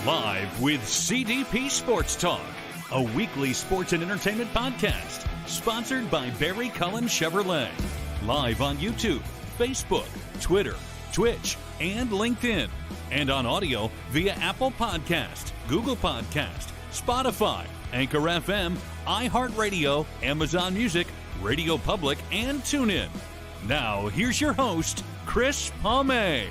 Live with CDP Sports Talk, a weekly sports and entertainment podcast sponsored by Barry Cullen Chevrolet. Live on YouTube, Facebook, Twitter, Twitch, and LinkedIn. And on audio via Apple Podcast, Google Podcast, Spotify, Anchor FM, iHeartRadio, Amazon Music, Radio Public, and TuneIn. Now, here's your host, Chris Palme.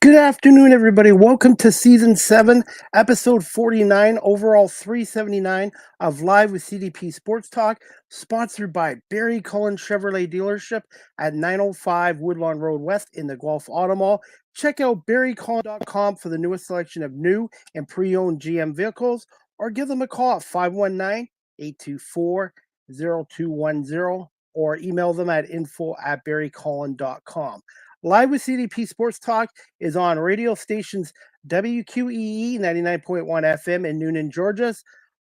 Good afternoon, everybody. Welcome to Season 7, Episode 49, overall 379 of Live with CDP Sports Talk, sponsored by Barry Cullen Chevrolet Dealership at 905 Woodlawn Road West in the Guelph Auto Mall. Check out barrycullen.com for the newest selection of new and pre-owned GM vehicles, or give them a call at 519-824-0210, or email them at info@barrycullen.com. Live with CDP Sports Talk is on radio stations WQEE 99.1 FM in Noonan, Georgia,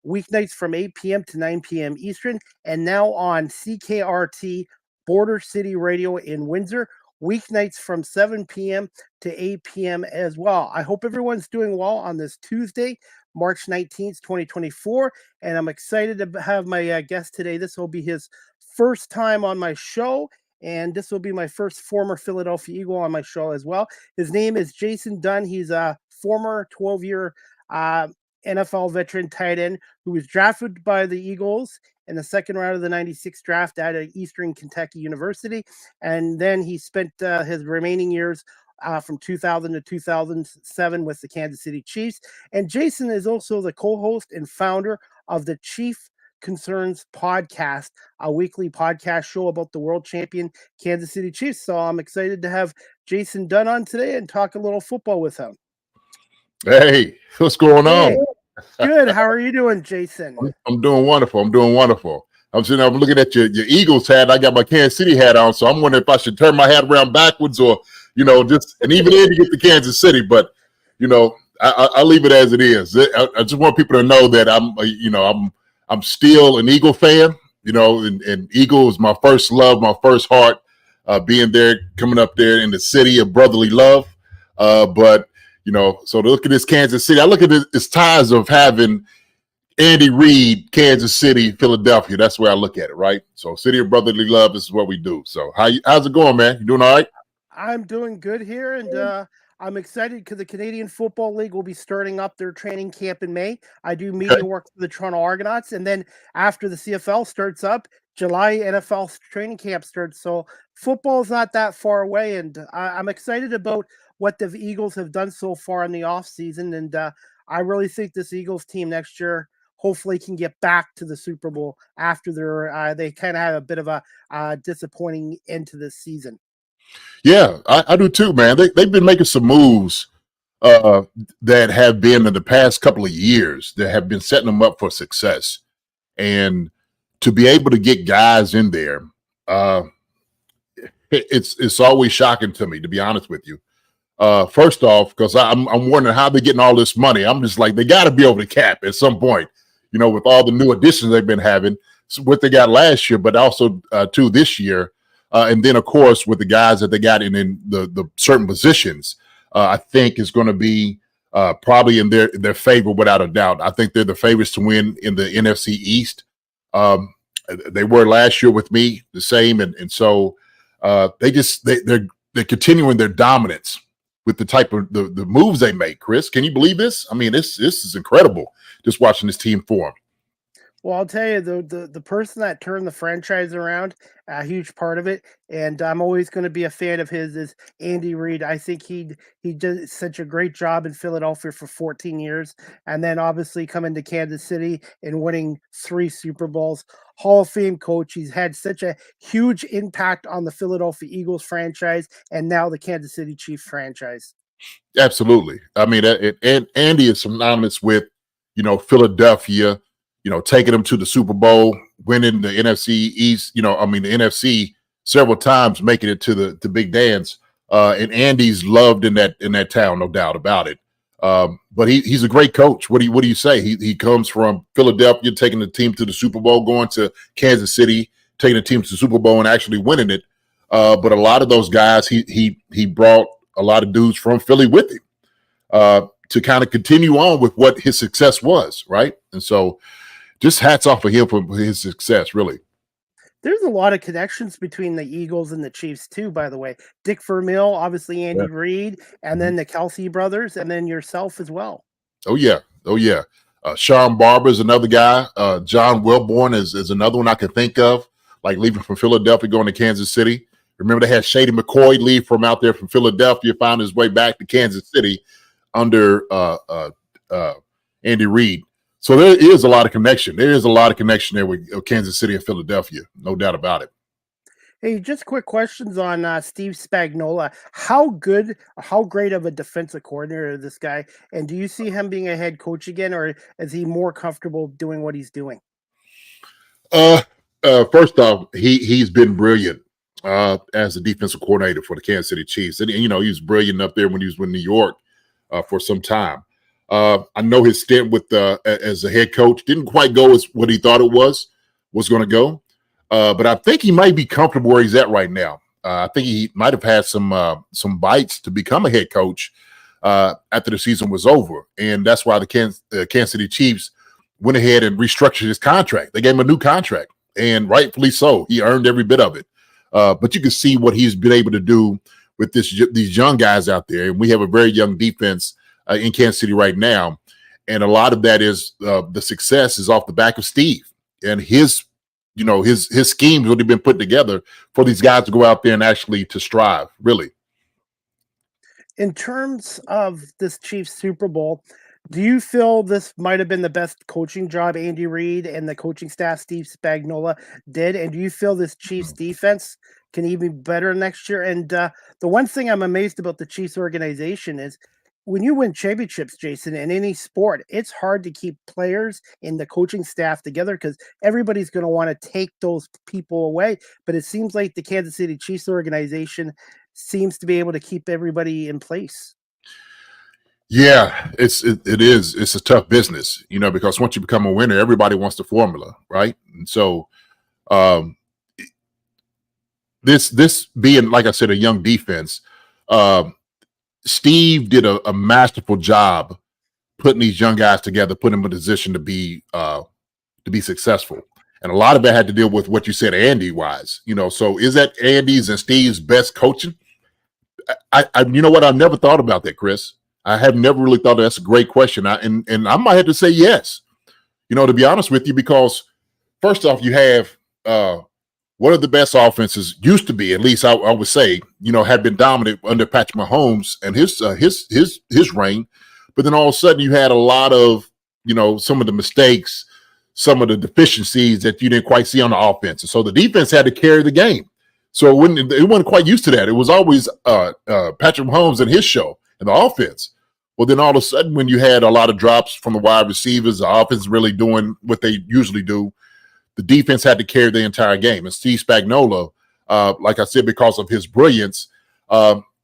weeknights from 8 p.m. to 9 p.m. Eastern, and now on CKRT Border City Radio in Windsor, weeknights from 7 p.m. to 8 p.m. as well. I hope everyone's doing well on this Tuesday, March 19th, 2024, and I'm excited to have my guest today. This will be his first time on my show, and this will be my first former Philadelphia Eagle on my show as well. His name is Jason Dunn. He's a former 12-year NFL veteran tight end who was drafted by the Eagles in the second round of the 96 draft out of Eastern Kentucky University. And then he spent his remaining years from 2000 to 2007 with the Kansas City Chiefs. And Jason is also the co-host and founder of the Chief Concerns podcast, a weekly podcast show about the world champion Kansas City Chiefs. So I'm excited to have Jason Dunn on today and talk a little football with him. Hey, what's going on? Good. How are you doing, Jason? I'm doing wonderful. I'm looking at your Eagles hat. I got my Kansas City hat on, so I'm wondering if I should turn my hat around backwards or, and even then you get to Kansas City, but, I leave it as it is. I just want people to know that I'm still an Eagle fan, and Eagle is my first love, my first heart, being there, coming up there in the city of brotherly love. So to look at this Kansas City, I look at this ties of having Andy Reid, Kansas City, Philadelphia. That's where I look at it, right? So city of brotherly love, this is what we do. So how's it going, man? You doing all right? I'm doing good here, and I'm excited because the Canadian Football League will be starting up their training camp in May. I do media work for the Toronto Argonauts, and then after the CFL starts up, July NFL training camp starts. So football is not that far away, and I'm excited about what the Eagles have done so far in the offseason, and I really think this Eagles team next year hopefully can get back to the Super Bowl after they kind of had a bit of a disappointing end to this season. Yeah, I do too, man. They've been making some moves that have been in the past couple of years that have been setting them up for success. And to be able to get guys in there, it's always shocking to me, to be honest with you. First off, because I'm wondering how they're getting all this money. I'm just like, they got to be over the cap at some point, with all the new additions they've been having, what they got last year, but also too this year. And then, of course, with the guys that they got in the certain positions, I think is going to be probably in their favor without a doubt. I think they're the favorites to win in the NFC East. They were last year with me, the same, and so they're continuing their dominance with the type of the moves they make. Chris, can you believe this? I mean, this is incredible. Just watching this team form. Well, I'll tell you, the person that turned the franchise around, a huge part of it, and I'm always going to be a fan of his, is Andy Reid. I think he did such a great job in Philadelphia for 14 years, and then obviously coming to Kansas City and winning 3 Super Bowls. Hall of Fame coach. He's had such a huge impact on the Philadelphia Eagles franchise and now the Kansas City Chiefs franchise. Absolutely. I mean, and Andy is synonymous with, Philadelphia, taking them to the Super Bowl, winning the NFC East, the NFC several times, making it to the big dance. And Andy's loved in that town, no doubt about it. But he's a great coach. What do you say? He comes from Philadelphia, taking the team to the Super Bowl, going to Kansas City, taking the team to the Super Bowl and actually winning it. But a lot of those guys, he brought a lot of dudes from Philly with him to kind of continue on with what his success was, right? And so just hats off for him for his success, really. There's a lot of connections between the Eagles and the Chiefs too, by the way. Dick Vermeil, obviously Andy Reid, and then the Kelsey brothers, and then yourself as well. Oh yeah. Sean Barber is another guy. John Welborn is another one I can think of, like leaving from Philadelphia, going to Kansas City. Remember they had Shady McCoy leave from out there from Philadelphia, found his way back to Kansas City under Andy Reid. So there is a lot of connection. There is a lot of connection there with Kansas City and Philadelphia, no doubt about it. Hey, just quick questions on Steve Spagnuolo. How great of a defensive coordinator is this guy? And do you see him being a head coach again, or is he more comfortable doing what he's doing? First off, he's been brilliant as a defensive coordinator for the Kansas City Chiefs. And, he was brilliant up there when he was with New York for some time. I know his stint with as a head coach didn't quite go as what he thought it was going to go. But I think he might be comfortable where he's at right now. I think he might have had some bites to become a head coach after the season was over. And that's why the Kansas City Chiefs went ahead and restructured his contract. They gave him a new contract, and rightfully so. He earned every bit of it. But you can see what he's been able to do with these young guys out there. And we have a very young defense in Kansas City right now. And a lot of that is the success is off the back of Steve and his schemes that have been put together for these guys to go out there and actually to strive, really. In terms of this Chiefs Super Bowl, do you feel this might have been the best coaching job Andy Reid and the coaching staff Steve Spagnuolo did? And do you feel this Chiefs defense can even be better next year? And the one thing I'm amazed about the Chiefs organization is when you win championships, Jason, in any sport, it's hard to keep players and the coaching staff together because everybody's going to want to take those people away. But it seems like the Kansas City Chiefs organization seems to be able to keep everybody in place. Yeah, it is. It's a tough business, because once you become a winner, everybody wants the formula, right? And so this being, like I said, a young defense, Steve did a masterful job putting these young guys together, putting them in a position to be successful. And a lot of it had to deal with what you said, Andy-wise. So is that Andy's and Steve's best coaching? I you know what? I've never thought about that, Chris. I have never really thought that's a great question. And I might have to say yes, to be honest with you, because first off, you have one of the best offenses used to be, at least I would say, had been dominant under Patrick Holmes and his reign. But then all of a sudden you had a lot of, some of the mistakes, some of the deficiencies that you didn't quite see on the offense. And so the defense had to carry the game. So it wasn't quite used to that. It was always Patrick Holmes and his show and the offense. Well, then all of a sudden when you had a lot of drops from the wide receivers, the offense really doing what they usually do, the defense had to carry the entire game. And Steve Spagnuolo, like I said, because of his brilliance,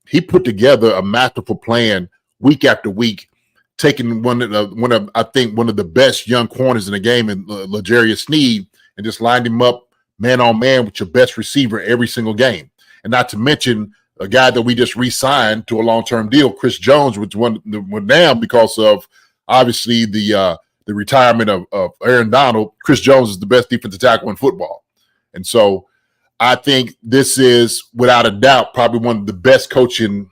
he put together a masterful plan week after week, taking one of the best young corners in the game in L'Jarius Sneed and just lined him up man on man with your best receiver every single game. And not to mention a guy that we just re-signed to a long-term deal, Chris Jones, which went down because of obviously the retirement of Aaron Donald. Chris Jones is the best defensive tackle in football. And so I think this is, without a doubt, probably one of the best coaching,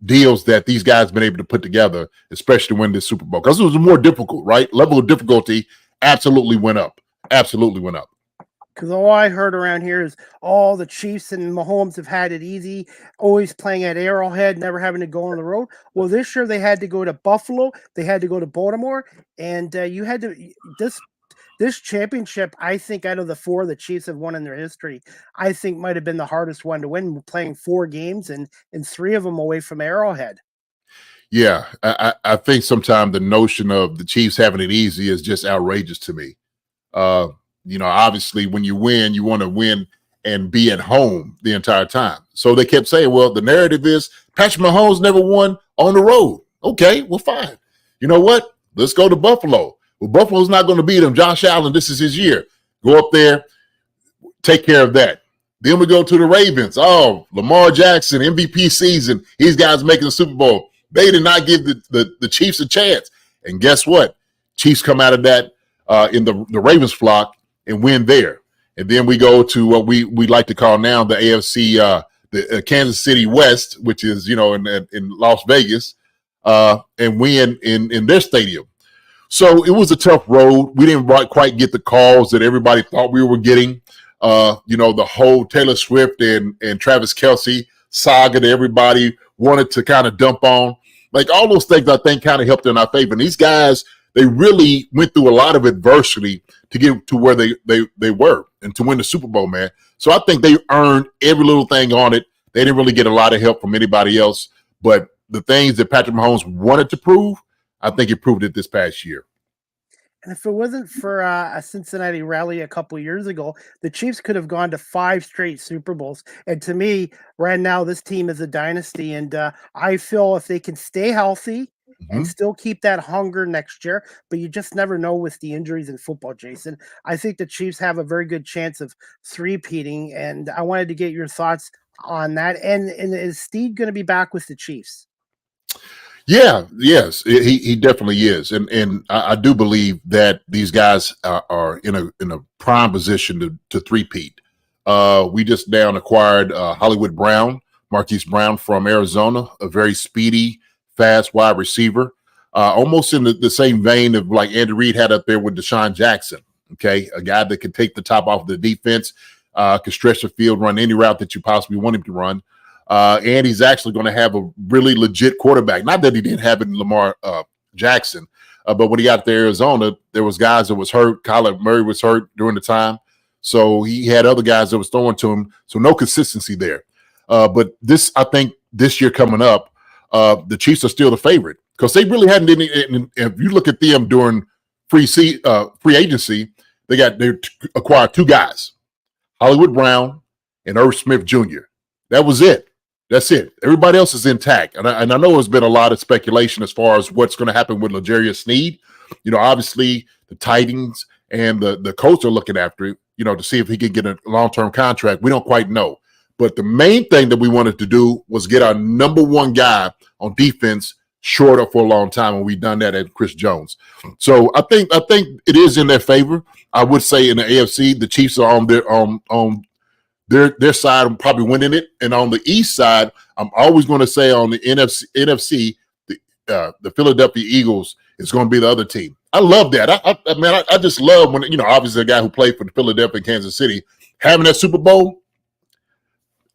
deals that these guys have been able to put together, especially to win this Super Bowl. Because it was more difficult, right? Level of difficulty absolutely went up. Absolutely went up. Because all I heard around here is all the Chiefs and Mahomes have had it easy, always playing at Arrowhead, never having to go on the road. Well, this year they had to go to Buffalo, they had to go to Baltimore, and you had to this championship. I think out of the four the Chiefs have won in their history, I think might have been the hardest one to win, playing 4 games and 3 of them away from Arrowhead. Yeah, I think sometimes the notion of the Chiefs having it easy is just outrageous to me. Obviously when you win, you want to win and be at home the entire time. So they kept saying, well, the narrative is Patrick Mahomes never won on the road. Okay, well, fine. You know what? Let's go to Buffalo. Well, Buffalo's not going to beat him. Josh Allen, this is his year. Go up there, take care of that. Then we go to the Ravens. Oh, Lamar Jackson, MVP season. These guys making the Super Bowl. They did not give the Chiefs a chance. And guess what? Chiefs come out of that in the Ravens flock and win there. And then we go to what we like to call now the AFC, the Kansas City West, which is, in Las Vegas, and win in their stadium. So it was a tough road. We didn't quite get the calls that everybody thought we were getting. The whole Taylor Swift and Travis Kelce saga that everybody wanted to kind of dump on. Like all those things I think kind of helped in our favor. And these guys, they really went through a lot of adversity to get to where they were and to win the Super Bowl, man. So I think they earned every little thing on it. They didn't really get a lot of help from anybody else. But the things that Patrick Mahomes wanted to prove, I think he proved it this past year. And if it wasn't for a Cincinnati rally a couple years ago, the Chiefs could have gone to 5 straight Super Bowls. And to me, right now, this team is a dynasty. And I feel if they can stay healthy and still keep that hunger next year, but you just never know with the injuries in football, Jason. I think the Chiefs have a very good chance of three-peating. And I wanted to get your thoughts on that. And is Steve going to be back with the Chiefs? Yeah, yes, he definitely is, and I do believe that these guys are in a prime position to three-peat. We just now acquired Hollywood Brown, Marquise Brown from Arizona, a very speedy, fast wide receiver, almost in the same vein of like Andy Reid had up there with Deshaun Jackson. Okay, a guy that can take the top off the defense, can stretch the field, run any route that you possibly want him to run. And he's actually going to have a really legit quarterback. Not that he didn't have it in Lamar Jackson, but when he got to Arizona, there was guys that was hurt. Kyler Murray was hurt during the time. So he had other guys that was throwing to him. So no consistency there. But I think this year coming up, the Chiefs are still the favorite because they really hadn't done it. If you look at them during free agency, they acquired 2 guys, Hollywood Brown and Irv Smith Jr. That was it. That's it. Everybody else is intact. And I know there's been a lot of speculation as far as what's going to happen with L'Jarius Sneed. Obviously the Titans and the Colts are looking after it, to see if he can get a long-term contract. We don't quite know. But the main thing that we wanted to do was get our number 1 guy on defense shorter for a long time, and we've done that at Chris Jones. So I think it is in their favor. I would say in the AFC, the Chiefs are on their side, I'm probably winning it. And on the East side, I'm always going to say on the NFC, the Philadelphia Eagles is going to be the other team. I love that. I just love when, obviously a guy who played for the Philadelphia and Kansas City, having that Super Bowl,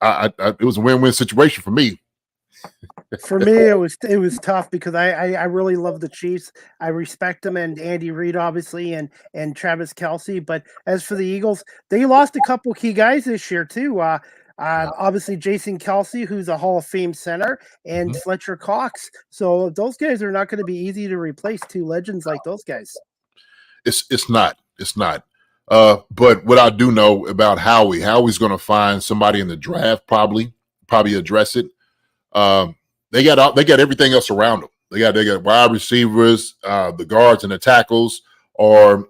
it was a win-win situation for me. For me, it was tough because I really love the Chiefs. I respect them and Andy Reid, obviously, and Travis Kelce. But as for the Eagles, they lost a couple key guys this year too. Obviously, Jason Kelce, who's a Hall of Fame center, and Fletcher Cox. So those guys are not going to be easy to replace. 2 legends like those guys. It's not. But what I do know about Howie's going to find somebody in the draft, probably address it. They got everything else around them. They got wide receivers, the guards and the tackles are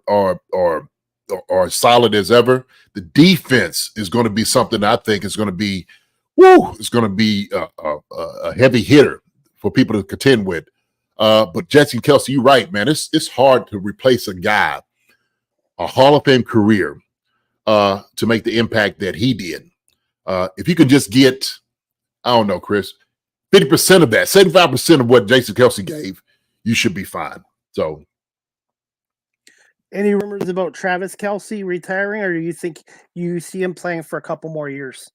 solid as ever. The defense is going to be something I think is going to be, it's going to be a heavy hitter for people to contend with. But Jason Kelce, you're right, man. It's hard to replace a guy, a Hall of Fame career, to make the impact that he did. If you can just get, I don't know, Chris, 50% of that, 75% of what Jason Kelce gave, you should be fine. So, any rumors about Travis Kelce retiring, or do you think you see him playing for a couple more years?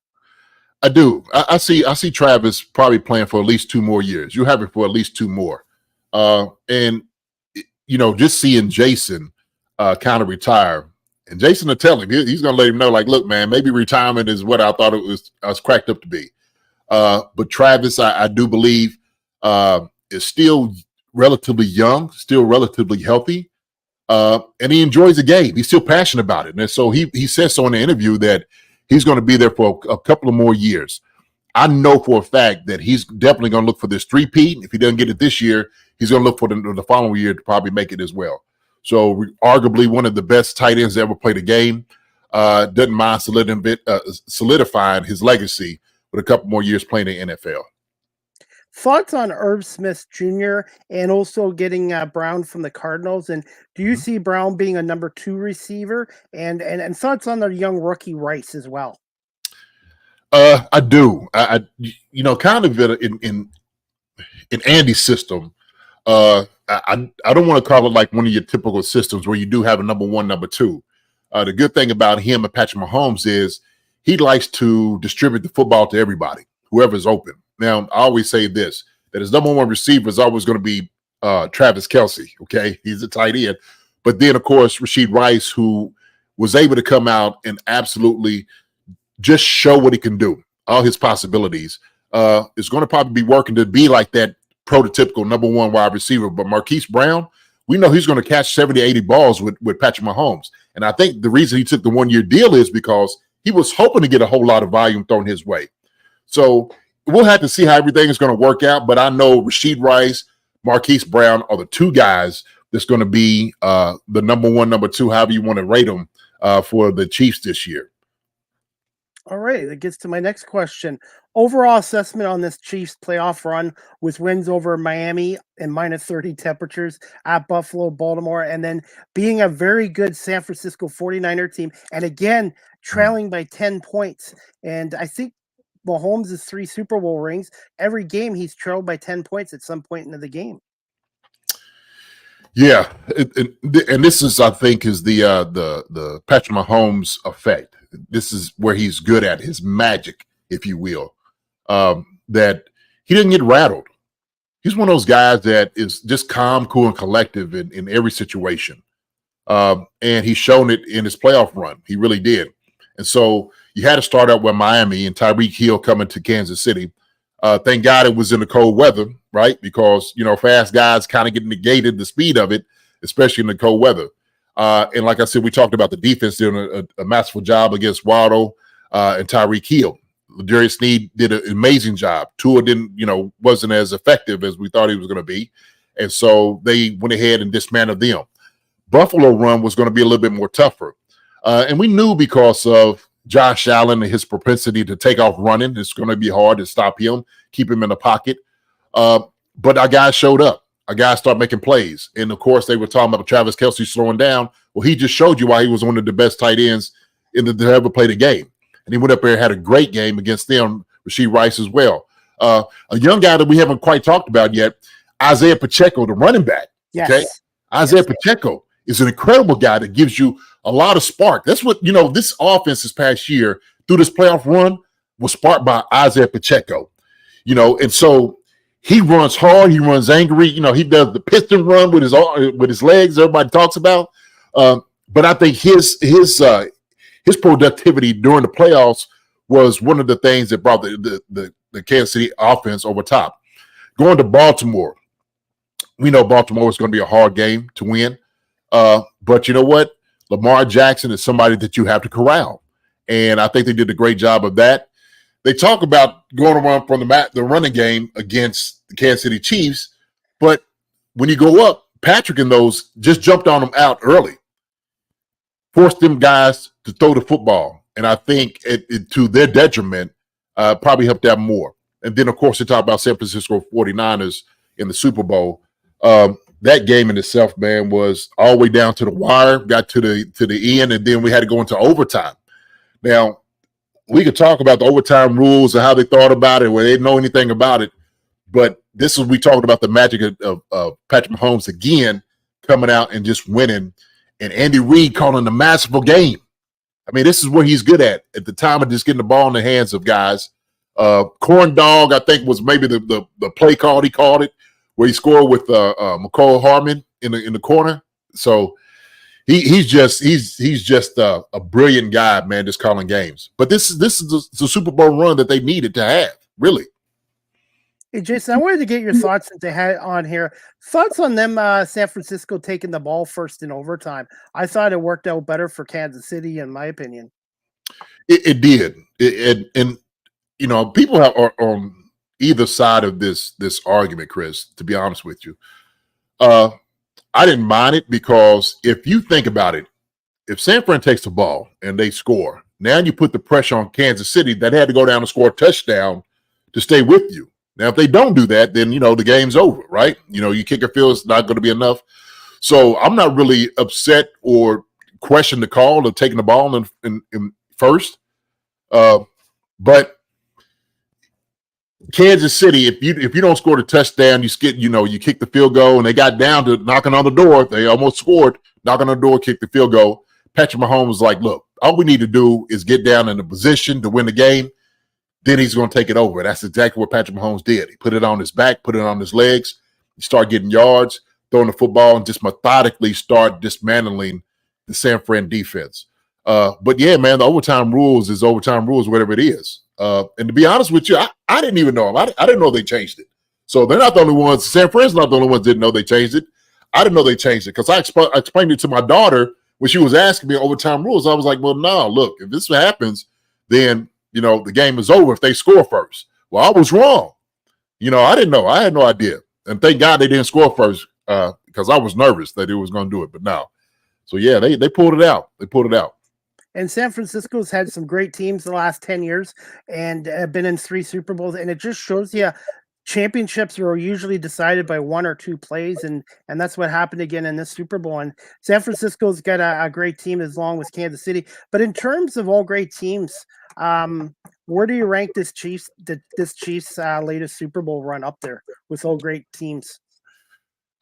I do. I see Travis probably playing for at least 2 more years. You have it for at least 2 more. And just seeing Jason kind of retire, and Jason will tell him, he's going to let him know, like, look, man, maybe retirement is what I thought I was cracked up to be. But Travis, I do believe, is still relatively young, still relatively healthy, and he enjoys the game. He's still passionate about it. And so he said so in the interview that he's going to be there for a couple of more years. I know for a fact that he's definitely going to look for this three-peat. If he doesn't get it this year, he's going to look for the following year to probably make it as well. So arguably one of the best tight ends to ever play the game. Doesn't mind solidifying his legacy with a couple more years playing in the NFL. Thoughts on Irv Smith Jr. and also getting Brown from the Cardinals, and do you see Brown being a number 2 receiver? And thoughts on the young rookie Rice as well? I do. I kind of in Andy's system. I don't want to call it like one of your typical systems where you do have a number 1, number 2. The good thing about him and Patrick Mahomes is he likes to distribute the football to everybody, whoever's open. Now, I always say this, that his number 1 receiver is always going to be Travis Kelce, okay? He's a tight end. But then, of course, Rashid Rice, who was able to come out and absolutely just show what he can do, all his possibilities, is going to probably be working to be like that prototypical number 1 wide receiver. But Marquise Brown, we know he's going to catch 70, 80 balls with Patrick Mahomes. And I think the reason he took the 1-year deal is because he was hoping to get a whole lot of volume thrown his way. So we'll have to see how everything is going to work out. But I know Rashid Rice, Marquise Brown are the 2 guys that's going to be the number 1, number 2, however you want to rate them for the Chiefs this year. All right, that gets to my next question. Overall assessment on this Chiefs playoff run with wins over Miami and minus 30 temperatures at Buffalo, Baltimore, and then being a very good San Francisco 49er team, and again, trailing by 10 points. And I think Mahomes' 3 Super Bowl rings, every game he's trailed by 10 points at some point into the game. Yeah, and this is, I think, is the Patrick Mahomes effect. This is where he's good at, his magic, if you will, that he didn't get rattled. He's one of those guys that is just calm, cool, and collective in every situation. And he's shown it in his playoff run. He really did. And so you had to start out with Miami and Tyreek Hill coming to Kansas City. Thank God it was in the cold weather, right? Because, fast guys kind of get negated the speed of it, especially in the cold weather. And like I said, we talked about the defense doing a masterful job against Waddle and Tyreek Hill. Darius Sneed did an amazing job. Tua wasn't as effective as we thought he was going to be. And so they went ahead and dismantled them. Buffalo run was going to be a little bit more tougher. And we knew because of Josh Allen and his propensity to take off running, it's going to be hard to stop him, keep him in the pocket. But our guys showed up. Our guys started making plays. And, of course, they were talking about Travis Kelce slowing down. Well, he just showed you why he was one of the best tight ends to ever play the game. And he went up there and had a great game against them, Rashid Rice as well. A young guy that we haven't quite talked about yet, Isaiah Pacheco, the running back. Yes. Okay? Isaiah Pacheco is an incredible guy that gives you a lot of spark. That's what, this offense this past year through this playoff run was sparked by Isaiah Pacheco. And so he runs hard, he runs angry. He does the piston run with his legs. Everybody talks about, but I think his productivity during the playoffs was one of the things that brought the Kansas City offense over top. Going to Baltimore, we know Baltimore is going to be a hard game to win, but you know what? Lamar Jackson is somebody that you have to corral, and I think they did a great job of that. They talk about going around from the running game against the Kansas City Chiefs, but when you go up, Patrick and those just jumped on them out early, forced them guys to throw the football, and I think it to their detriment probably helped them more. And then, of course, they talk about San Francisco 49ers in the Super Bowl. That game in itself, man, was all the way down to the wire, got to the end, and then we had to go into overtime. Now, we could talk about the overtime rules and how they thought about it, where they didn't know anything about it. But this is, we talked about the magic of Patrick Mahomes again, coming out and just winning. And Andy Reid calling a masterful game. I mean, this is what he's good at the time of just getting the ball in the hands of guys. Corn Dog, I think, was maybe the play call he called it, where he scored with McCall Harmon in the corner. So he's just a brilliant guy, man, just calling games. But this is the Super Bowl run that they needed to have, really. Hey, Jason, I wanted to get your thoughts since they had on here. Thoughts on them, San Francisco taking the ball first in overtime. I thought it worked out better for Kansas City, in my opinion. It did. And you know, people are on either side of this argument, Chris, to be honest with you. I didn't mind it because if you think about it, if San Fran takes the ball and they score, now you put the pressure on Kansas City that had to go down and score a touchdown to stay with you. Now, if they don't do that, then, you know, the game's over, right? You know, you kick a field, it's not going to be enough. So I'm not really upset or question the call of taking the ball in first. But Kansas City, if you don't score the touchdown, you kick the field goal, and they got down to knocking on the door. They almost scored, knocking on the door, kick the field goal. Patrick Mahomes was like, look, all we need to do is get down in a position to win the game. Then he's going to take it over. That's exactly what Patrick Mahomes did. He put it on his back, put it on his legs. He started getting yards, throwing the football, and just methodically start dismantling the San Fran defense. But yeah, man, the overtime rules is overtime rules, whatever it is. And to be honest with you, I didn't even know them. I didn't know they changed it. So they're not the only ones. San Fran's not the only ones that didn't know they changed it. I didn't know they changed it because I explained it to my daughter when she was asking me overtime rules. I was like, well, no, look, if this happens, then, you know, the game is over if they score first. Well, I was wrong. You know, I didn't know. I had no idea. And thank God they didn't score first because I was nervous that they was going to do it. But no. So, yeah, they pulled it out. They pulled it out. And San Francisco's had some great teams the last 10 years and been in 3 Super Bowls. And it just shows you championships are usually decided by 1 or 2 plays. And that's what happened again in this Super Bowl. And San Francisco's got a great team as long as Kansas City. But in terms of all great teams, where do you rank this Chiefs latest Super Bowl run up there with all great teams?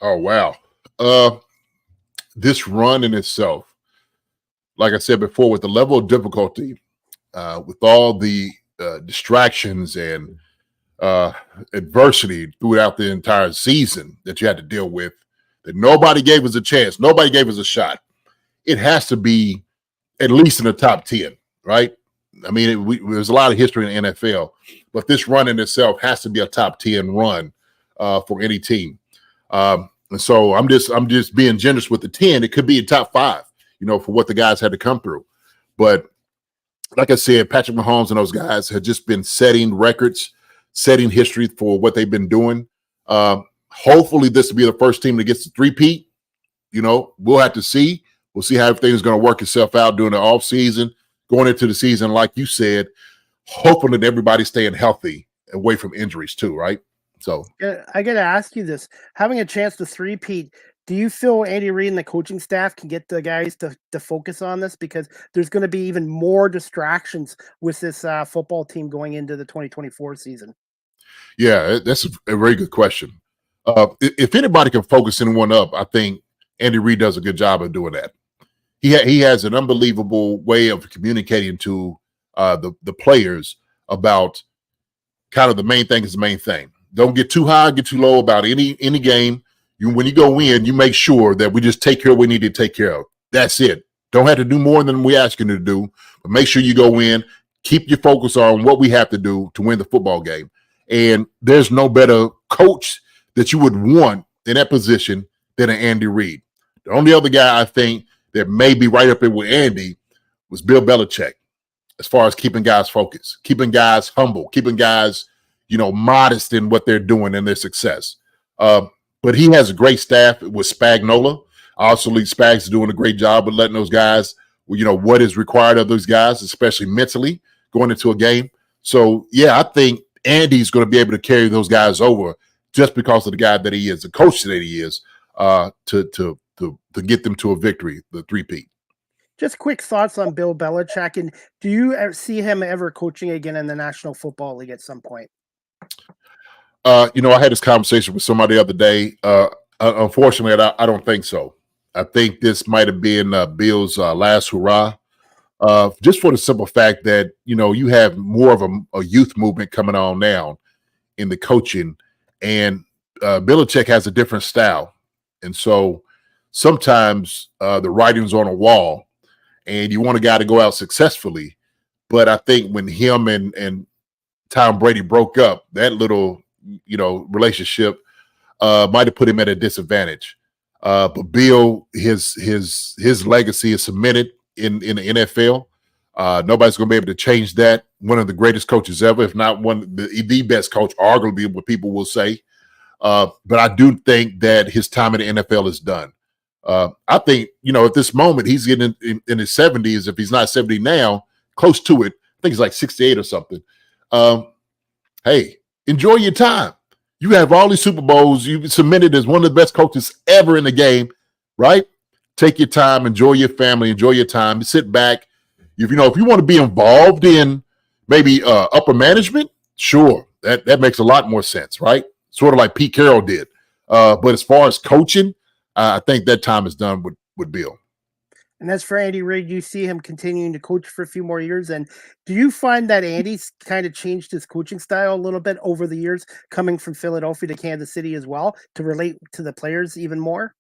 Oh, wow. This run in itself, like I said before, with the level of difficulty, with all the distractions and adversity throughout the entire season that you had to deal with, that nobody gave us a chance, nobody gave us a shot. It has to be at least in the top 10, right? I mean, there's a lot of history in the NFL, but this run in itself has to be a top 10 run for any team. And so I'm just being generous with the 10. It could be a top 5. You know, for what the guys had to come through. But like I said, Patrick Mahomes and those guys have just been setting records, setting history for what they've been doing. Hopefully this will be the first team that gets the three-peat. You know, we'll have to see. We'll see how everything's going to work itself out during the offseason, going into the season, like you said, hoping that everybody's staying healthy, away from injuries too, right? So I got to ask you this. Having a chance to three-peat, do you feel Andy Reid and the coaching staff can get the guys to focus on this? Because there's going to be even more distractions with this football team going into the 2024 season. Yeah, that's a very good question. If anybody can focus anyone up, I think Andy Reid does a good job of doing that. He has an unbelievable way of communicating to the players about kind of the main thing is the main thing. Don't get too high, get too low about any game. When you go in, you make sure that we just take care of what we need to take care of. That's it. Don't have to do more than we ask you to do, but make sure you go in, keep your focus on what we have to do to win the football game. And there's no better coach that you would want in that position than an Andy Reid. The only other guy I think that may be right up there with Andy was Bill Belichick, as far as keeping guys focused, keeping guys humble, keeping guys, modest in what they're doing and their success. But he has a great staff with Spagnuolo. Also, Spags is doing a great job of letting those guys, what is required of those guys, especially mentally going into a game. So, yeah, I think Andy's going to be able to carry those guys over just because of the guy that he is, the coach that he is, to get them to a victory, the three-peat. Just quick thoughts on Bill Belichick, and do you see him ever coaching again in the National Football League at some point? I had this conversation with somebody the other day. Unfortunately, I don't think so. I think this might have been Bill's last hurrah, just for the simple fact that, you have more of a youth movement coming on now in the coaching, and Belichick has a different style. And so sometimes the writing's on a wall and you want a guy to go out successfully. But I think when him and Tom Brady broke up, that little relationship might have put him at a disadvantage. But Bill, his legacy is cemented in the NFL. Nobody's going to be able to change that. One of the greatest coaches ever, if not the best coach, arguably what people will say. But I do think that his time in the NFL is done. I think, at this moment, he's getting in his 70s. If he's not 70 now, close to it. I think he's like 68 or something. Hey, enjoy your time. You have all these Super Bowls. You've submitted as one of the best coaches ever in the game, right? Take your time, enjoy your family, enjoy your time. Sit back. If you want to be involved in maybe upper management, sure, that makes a lot more sense, right? Sort of like Pete Carroll did. But as far as coaching, I think that time is done with Bill. And as for Andy Reid, you see him continuing to coach for a few more years. And do you find that Andy's kind of changed his coaching style a little bit over the years, coming from Philadelphia to Kansas City as well, to relate to the players even more?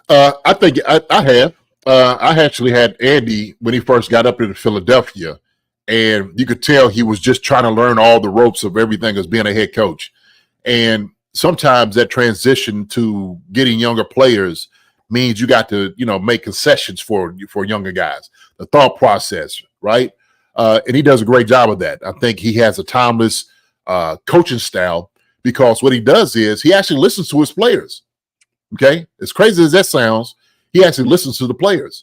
I think I have. I actually had Andy when he first got up into Philadelphia, and you could tell he was just trying to learn all the ropes of everything as being a head coach. And sometimes that transition to getting younger players means you got to, make concessions for younger guys, the thought process, right? And he does a great job of that. I think he has a timeless coaching style because what he does is he actually listens to his players. Okay, as crazy as that sounds, he actually listens to the players,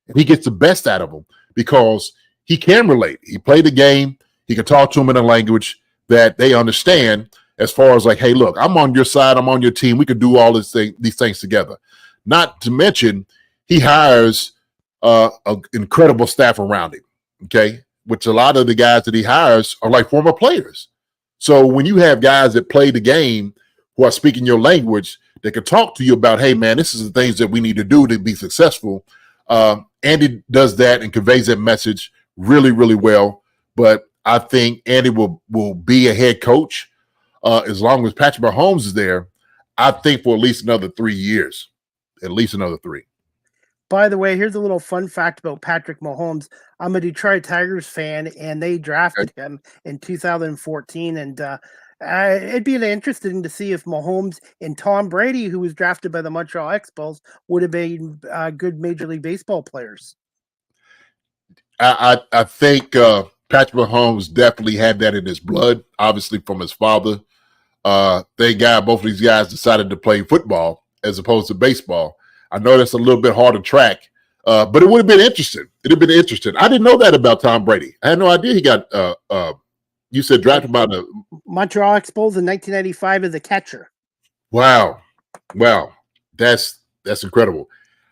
and he gets the best out of them because he can relate. He played the game. He can talk to them in a language that they understand. As far as like, hey, look, I'm on your side. I'm on your team. We could do all these things together. Not to mention, he hires an incredible staff around him. Okay, which a lot of the guys that he hires are like former players. So when you have guys that play the game who are speaking your language, they can talk to you about, hey, man, this is the things that we need to do to be successful. Andy does that and conveys that message really, really well. But I think Andy will be a head coach as long as Patrick Mahomes is there, I think for at least another 3 years, at least another 3. By the way, here's a little fun fact about Patrick Mahomes. I'm a Detroit Tigers fan, and they drafted him in 2014. And it'd be interesting to see if Mahomes and Tom Brady, who was drafted by the Montreal Expos, would have been good Major League Baseball players. I think Patrick Mahomes definitely had that in his blood, obviously from his father. Thank God both of these guys decided to play football as opposed to baseball. I know that's a little bit hard to track, but it would have been interesting. It would have been interesting. I didn't know that about Tom Brady. I had no idea he got you said drafted by the Montreal Expos in 1995 as a catcher. Wow. That's incredible.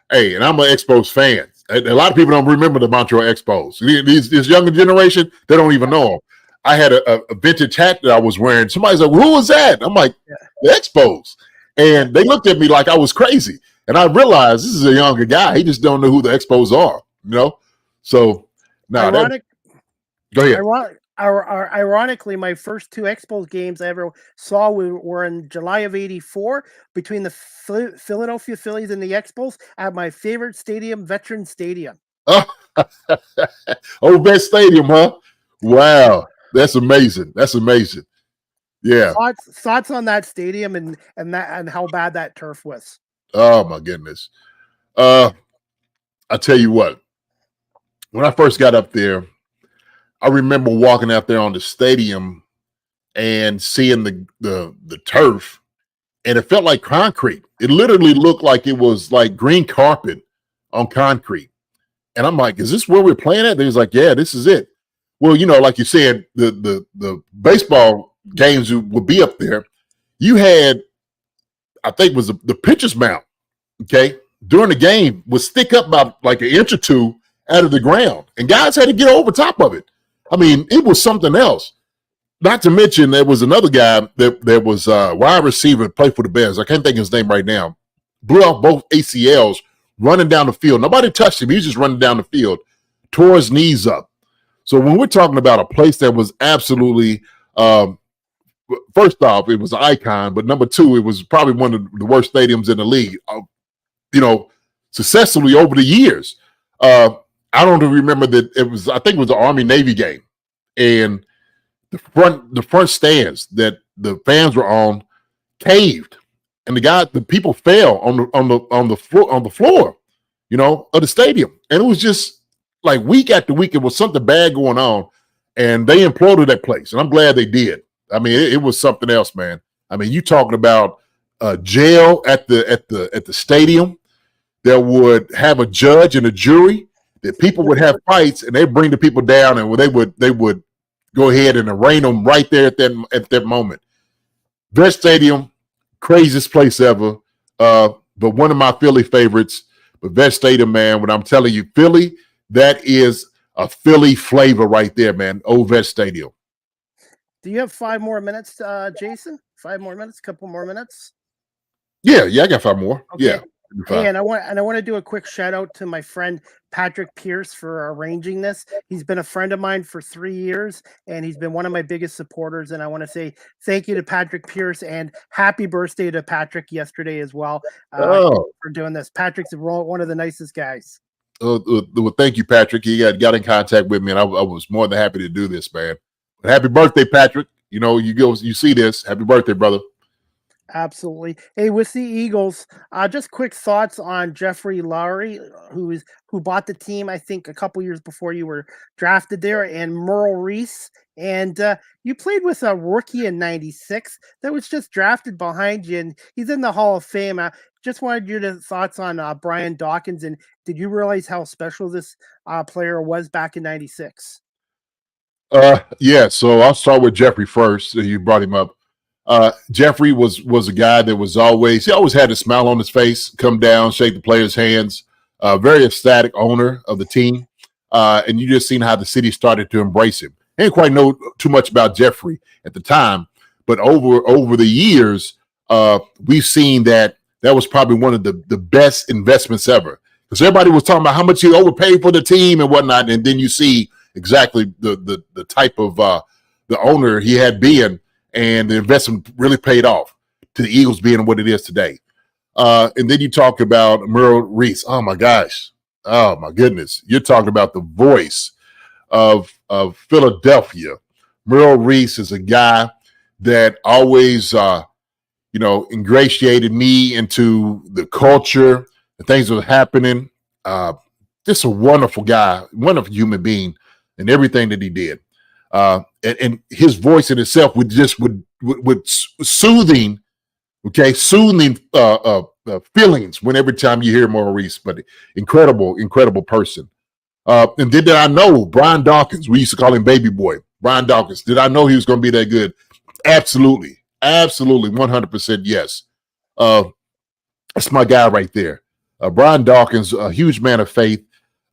Hey, and I'm an Expos fan. A lot of people don't remember the Montreal Expos. This younger generation, they don't even know them. I had a vintage hat that I was wearing. Somebody's like, who was that? I'm like, the Expos. And they looked at me like I was crazy. And I realized this is a younger guy. He just don't know who the Expos are, So, no. Go ahead. Ironically, my first 2 Expos games I ever saw were in July of '84 between the Philadelphia Phillies and the Expos at my favorite stadium, Veterans Stadium. Oh, Vet Stadium, huh? Wow, that's amazing. Yeah. Thoughts on that stadium and how bad that turf was. Oh my goodness. I tell you what. When I first got up there, I remember walking out there on the stadium and seeing the turf, and it felt like concrete. It literally looked like it was like green carpet on concrete. And I'm like, is this where we're playing at? They was like, yeah, this is it. Well, like you said, the baseball games would be up there. You had, I think it was the pitcher's mound, okay, during the game would stick up about like an inch or 2 out of the ground. And guys had to get over top of it. I mean, it was something else. Not to mention, there was another guy that was a wide receiver, played for the Bears. I can't think of his name right now. Blew off both ACLs, running down the field. Nobody touched him. He was just running down the field, tore his knees up. So when we're talking about a place that was absolutely, first off, it was an icon, but number 2, it was probably one of the worst stadiums in the league, successfully over the years. I don't remember that I think it was the Army-Navy game, and the front stands that the fans were on caved, and the people fell on the floor, of the stadium, and it was just like week after week, it was something bad going on, and they imploded that place. And I'm glad they did. I mean, it was something else, man. I mean, you talking about jail at the stadium that would have a judge and a jury, that people would have fights, and they bring the people down, and they would go ahead and arraign them right there at that moment. Vet Stadium, craziest place ever. But one of my Philly favorites, but Vet Stadium, man, when I'm telling you, Philly, that is a Philly flavor right there, man. Old Vet Stadium. Do you have 5 more minutes, Jason? 5 more minutes, couple more minutes? Yeah, I got 5 more. Okay. Yeah. Hey, and I want to do a quick shout out to my friend Patrick Pierce for arranging this. He's been a friend of mine for 3 years, and he's been one of my biggest supporters. And I want to say thank you to Patrick Pierce, and happy birthday to Patrick yesterday as well for doing this. Patrick's one of the nicest guys. Well, thank you, Patrick. He got in contact with me, and I was more than happy to do this, man. But happy birthday, Patrick. You know, you see this. Happy birthday, brother. Absolutely. Hey, with the Eagles, just quick thoughts on Jeffrey Lurie, who bought the team, I think, a couple years before you were drafted there, and Merle Reese. And you played with a rookie in '96 that was just drafted behind you, and he's in the Hall of Fame. Just wanted your thoughts on Brian Dawkins, and did you realize how special this player was back in '96? Yeah, so I'll start with Jeffrey first. You brought him up. Jeffrey was a guy that he always had a smile on his face, come down, shake the players' hands, very ecstatic owner of the team. And you just seen how the city started to embrace him. I didn't quite know too much about Jeffrey at the time, but over the years, we've seen that was probably one of the best investments ever. Because everybody was talking about how much he overpaid for the team and whatnot, and then you see exactly the type of the owner he had been. And the investment really paid off to the Eagles being what it is today. And then you talk about Merle Reese. Oh, my gosh. Oh, my goodness. You're talking about the voice of Philadelphia. Merle Reese is a guy that always, ingratiated me into the culture, the things that were happening. Just a wonderful guy, wonderful human being, and everything that he did. And his voice in itself would soothing feelings every time you hear Maurice. But incredible person. And did I know Brian Dawkins? We used to call him Baby Boy. Brian Dawkins. Did I know he was going to be that good? Absolutely, 100% yes. That's my guy right there. Brian Dawkins, a huge man of faith.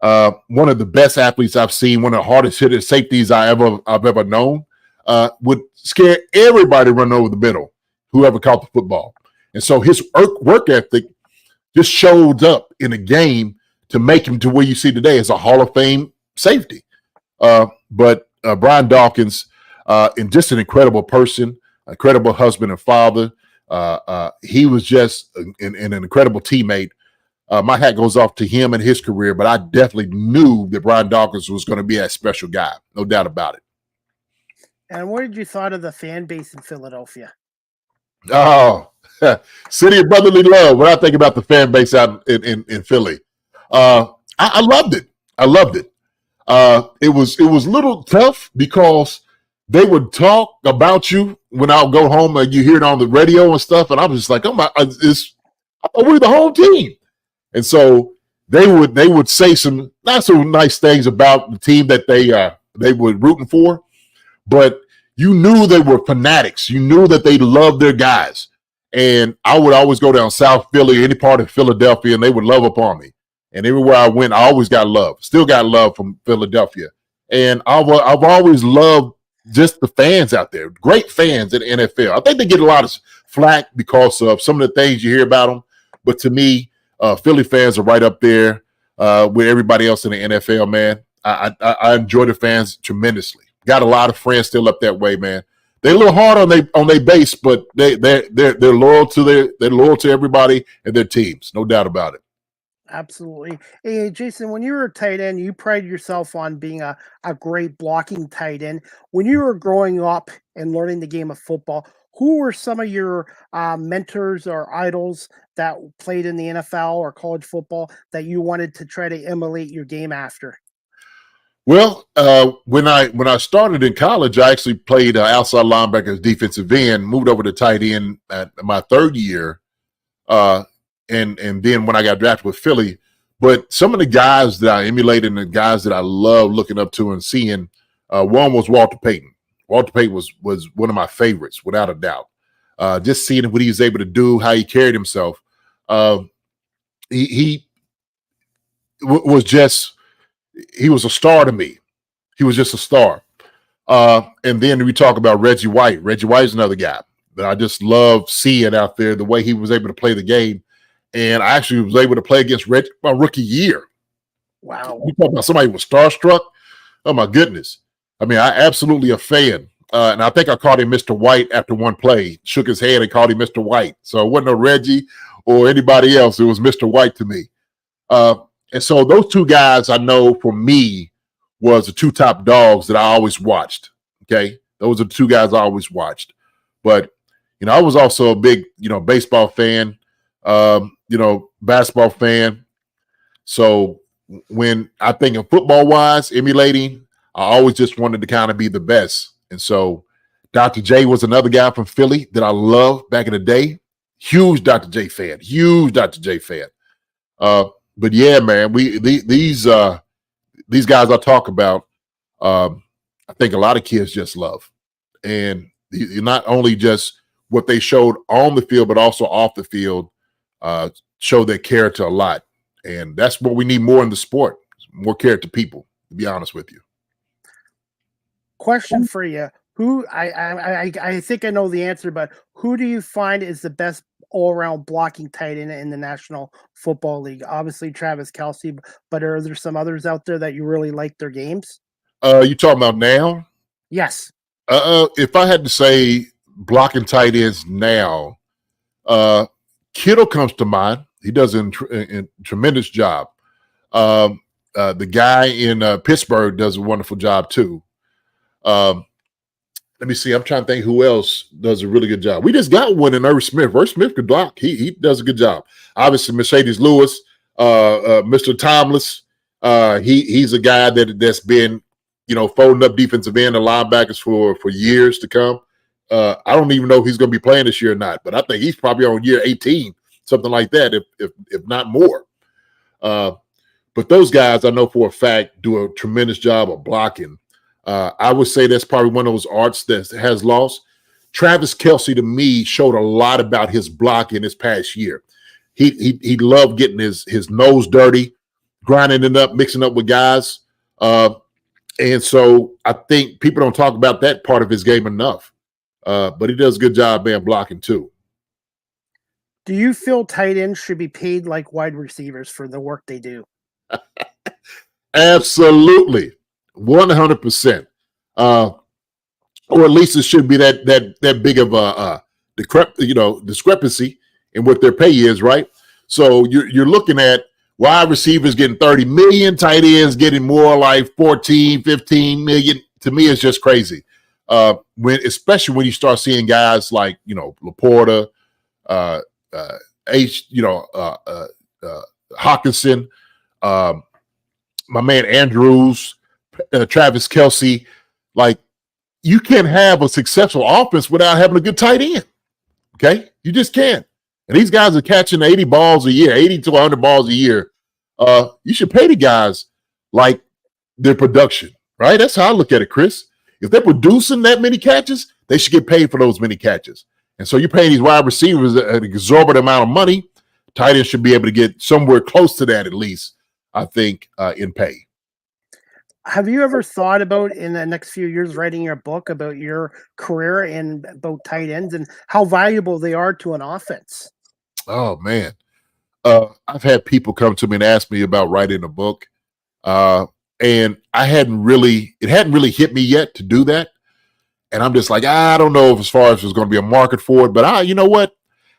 One of the best athletes I've seen, one of the hardest hitter safeties I've ever known, would scare everybody running over the middle, whoever caught the football. And so his work ethic just showed up in a game to make him to where you see today as a Hall of Fame safety. But Brian Dawkins, and just an incredible person, incredible husband and father. He was just an incredible teammate. My hat goes off to him and his career, but I definitely knew that Brian Dawkins was going to be a special guy. No doubt about it. And what did you thought of the fan base in Philadelphia? Oh, city of brotherly love. When I think about the fan base out in Philly, I loved it. It was a little tough because they would talk about you when I'll go home and you hear it on the radio and stuff. And I was just like, we're the whole team. And so they would say some not so nice things about the team that they were rooting for, but you knew they were fanatics. You knew that they loved their guys. And I would always go down South Philly, any part of Philadelphia, and they would love upon me. And everywhere I went, I always got love. Still got love from Philadelphia. And I've always loved just the fans out there. Great fans in the NFL. I think they get a lot of flack because of some of the things you hear about them. But to me, Philly fans are right up there with everybody else in the NFL, man. I enjoy the fans tremendously. Got a lot of friends still up that way, man. They're a little hard on their base, but they're loyal to everybody and their teams, no doubt about it. Absolutely. Hey, Jason, when you were a tight end, you prided yourself on being a great blocking tight end. When you were growing up and learning the game of football, who were some of your mentors or idols that played in the NFL or college football that you wanted to try to emulate your game after? Well, when I started in college, I actually played outside linebacker as defensive end, moved over to tight end at my third year, and then when I got drafted with Philly. But some of the guys that I emulated and the guys that I love looking up to and seeing, one was Walter Payton. Walter Payton was one of my favorites, without a doubt. Just seeing what he was able to do, how he carried himself. He was a star to me. He was just a star. And then we talk about Reggie White. Reggie White is another guy that I just love seeing out there, the way he was able to play the game. And I actually was able to play against Reggie my rookie year. Wow. You talk about somebody who was starstruck. Oh, my goodness. I mean, I absolutely a fan. And I think I called him Mr. White after one play, shook his head and called him Mr. White. So it wasn't a Reggie or anybody else. It was Mr. White to me. And so those two guys I know for me was the two top dogs that I always watched. Okay. Those are the two guys I always watched. But, I was also a big, baseball fan, basketball fan. So when I think of football wise, emulating, I always just wanted to kind of be the best. And so Dr. J was another guy from Philly that I loved back in the day. Huge Dr. J fan. But yeah, man, these guys I talk about, I think a lot of kids just love. And not only just what they showed on the field, but also off the field, show their character a lot. And that's what we need more in the sport, more character people, to be honest with you. Question for you. Who I think I know the answer, but who do you find is the best all-around blocking tight end in the National Football League? Obviously Travis Kelce, but are there some others out there that you really like their games? You talking about now? Yes. If I had to say blocking tight ends now, Kittle comes to mind. He does a tremendous job. The guy in Pittsburgh does a wonderful job too. Let me see. I'm trying to think who else does a really good job. We just got one in Irv Smith. Irv Smith could block. He does a good job. Obviously, Mercedes Lewis, Mr. Thomas. He's a guy that's been, folding up defensive end and linebackers for years to come. I don't even know if he's going to be playing this year or not, but I think he's probably on year 18, something like that, if not more. But those guys, I know for a fact, do a tremendous job of blocking. I would say that's probably one of those arts that has lost. Travis Kelce, to me, showed a lot about his blocking this past year. He loved getting his nose dirty, grinding it up, mixing up with guys. And so I think people don't talk about that part of his game enough. But he does a good job being blocking too. Do you feel tight ends should be paid like wide receivers for the work they do? Absolutely. 100%. Or at least it should be that big of a discrepancy in what their pay is, right? So you're looking at wide receivers getting 30 million, tight ends getting more like 14, 15 million. To me, it's just crazy. Especially when you start seeing guys like, Laporta, Hawkinson, my man Andrews, Travis Kelce. Like, you can't have a successful offense without having a good tight end. Okay? You just can't. And these guys are catching 80 balls a year, 80 to 100 balls a year. You should pay the guys like their production, right? That's how I look at it, Chris. If they're producing that many catches, they should get paid for those many catches. And so you're paying these wide receivers an exorbitant amount of money. Tight ends should be able to get somewhere close to that, at least, I think, in pay. Have you ever thought about in the next few years writing your book about your career and about tight ends and how valuable they are to an offense? Oh, man. I've had people come to me and ask me about writing a book. And it hadn't really hit me yet to do that. And I'm just like, I don't know if as far as there's going to be a market for it, but you know what?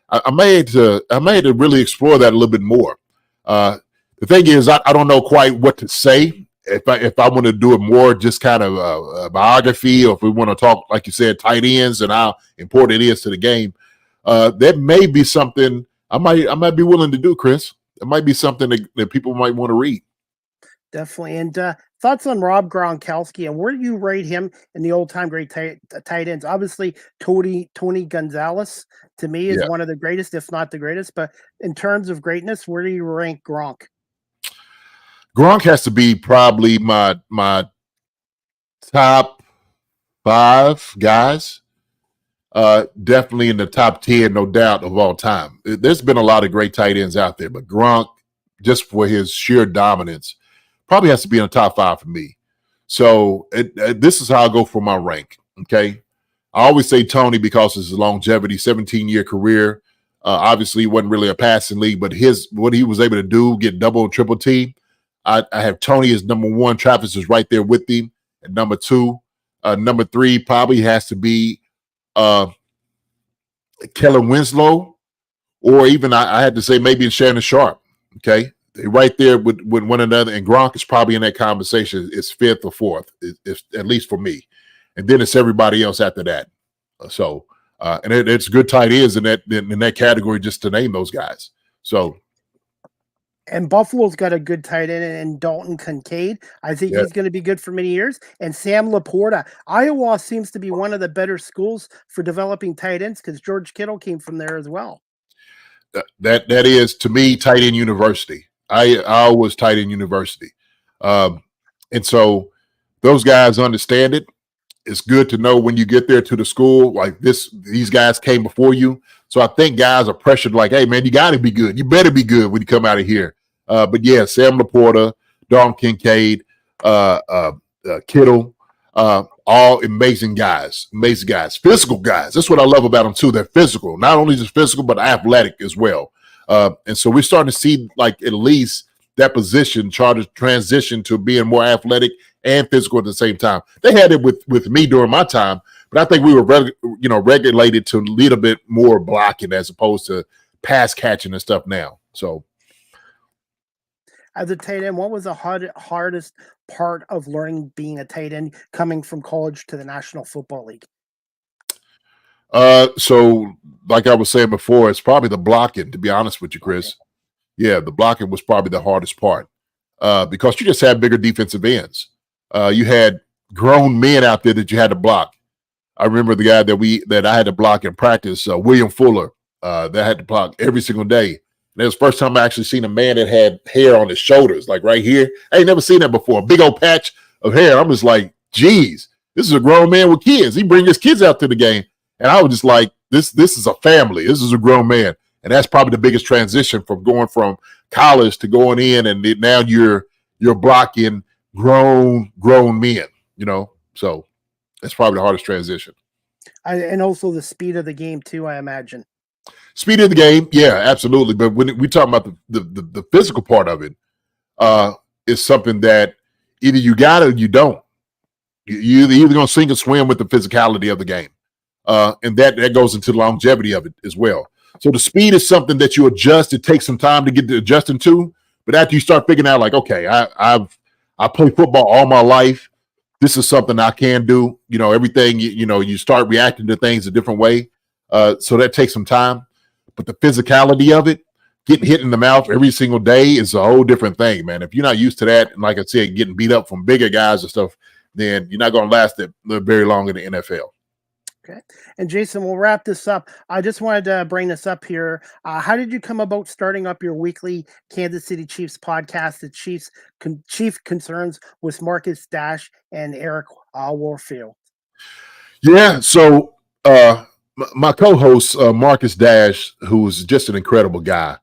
I may have to really explore that a little bit more. The thing is, I don't know quite what to say. If I want to do it more, just kind of a biography, or if we want to talk, like you said, tight ends and how important it is to the game, that may be something I might be willing to do, Chris. It might be something that people might want to read. Definitely. And thoughts on Rob Gronkowski, and where do you rate him in the old-time great tight ends? Obviously, Tony Gonzalez to me is Yeah. one of the greatest, if not the greatest. But in terms of greatness, where do you rank Gronk? Gronk has to be probably my top 5 guys. Definitely in the top 10, no doubt, of all time. There's been a lot of great tight ends out there, but Gronk, just for his sheer dominance, probably has to be in the top 5 for me. So this is how I go for my rank. Okay. I always say Tony because of his longevity, 17-year career. Obviously, he wasn't really a passing league, but what he was able to do, get double, triple team. I have Tony as number 1. Travis is right there with him at number 2. Number 3 probably has to be Kellen Winslow, or even I had to say maybe Shannon Sharp. Okay. Right there with one another, and Gronk is probably in that conversation. It's 5th or 4th, if, at least for me, and then it's everybody else after that. So, and it's good tight ends in that category, just to name those guys. So, and Buffalo's got a good tight end in Dalton Kincaid. I think he's going to be good for many years. And Sam Laporta. Iowa seems to be one of the better schools for developing tight ends because George Kittle came from there as well. That is, to me, tight end university. I was tight end university. And so those guys understand it. It's good to know when you get there to the school, like these guys came before you. So I think guys are pressured like, hey, man, you got to be good. You better be good when you come out of here. But yeah, Sam Laporta, Dalton Kincaid, Kittle, all amazing guys, physical guys. That's what I love about them too. They're physical, not only just physical, but athletic as well. And so we're starting to see like at least that position try to transition to being more athletic and physical at the same time. They had it with me during my time, but I think we were regulated to a little bit more blocking as opposed to pass catching and stuff now. So, as a tight end, what was the hardest part of learning being a tight end coming from college to the National Football League? So like I was saying before, it's probably the blocking, to be honest with you, Chris. Okay. Yeah, the blocking was probably the hardest part because you just had bigger defensive ends. You had grown men out there that you had to block. I remember the guy that I had to block in practice, William Fuller, that I had to block every single day. And it was the first time I actually seen a man that had hair on his shoulders, like right here. I ain't never seen that before. A big old patch of hair. I'm just like, geez, this is a grown man with kids. He bring his kids out to the game. And I was just like, this is a family. This is a grown man. And that's probably the biggest transition from going from college to going in, and now you're blocking grown men, So that's probably the hardest transition. And also the speed of the game too, I imagine. Speed of the game, yeah, absolutely. But when we talk about the physical part of it, is something that either you got it or you don't. You're either going to sink or swim with the physicality of the game. And that goes into the longevity of it as well. So the speed is something that you adjust. It takes some time to get to adjusting to. But after you start figuring out, like, okay, I played football all my life. This is something I can do. Everything, you start reacting to things a different way. So that takes some time. But the physicality of it, getting hit in the mouth every single day is a whole different thing, man. If you're not used to that, and like I said, getting beat up from bigger guys and stuff, then you're not going to last that very long in the NFL. Okay. And Jason, we'll wrap this up. I just wanted to bring this up here. How did you come about starting up your weekly Kansas City Chiefs podcast, the Chief Concerns with Marcus Dash and Eric Warfield? Yeah. So my co-host, Marcus Dash, who's just an incredible guy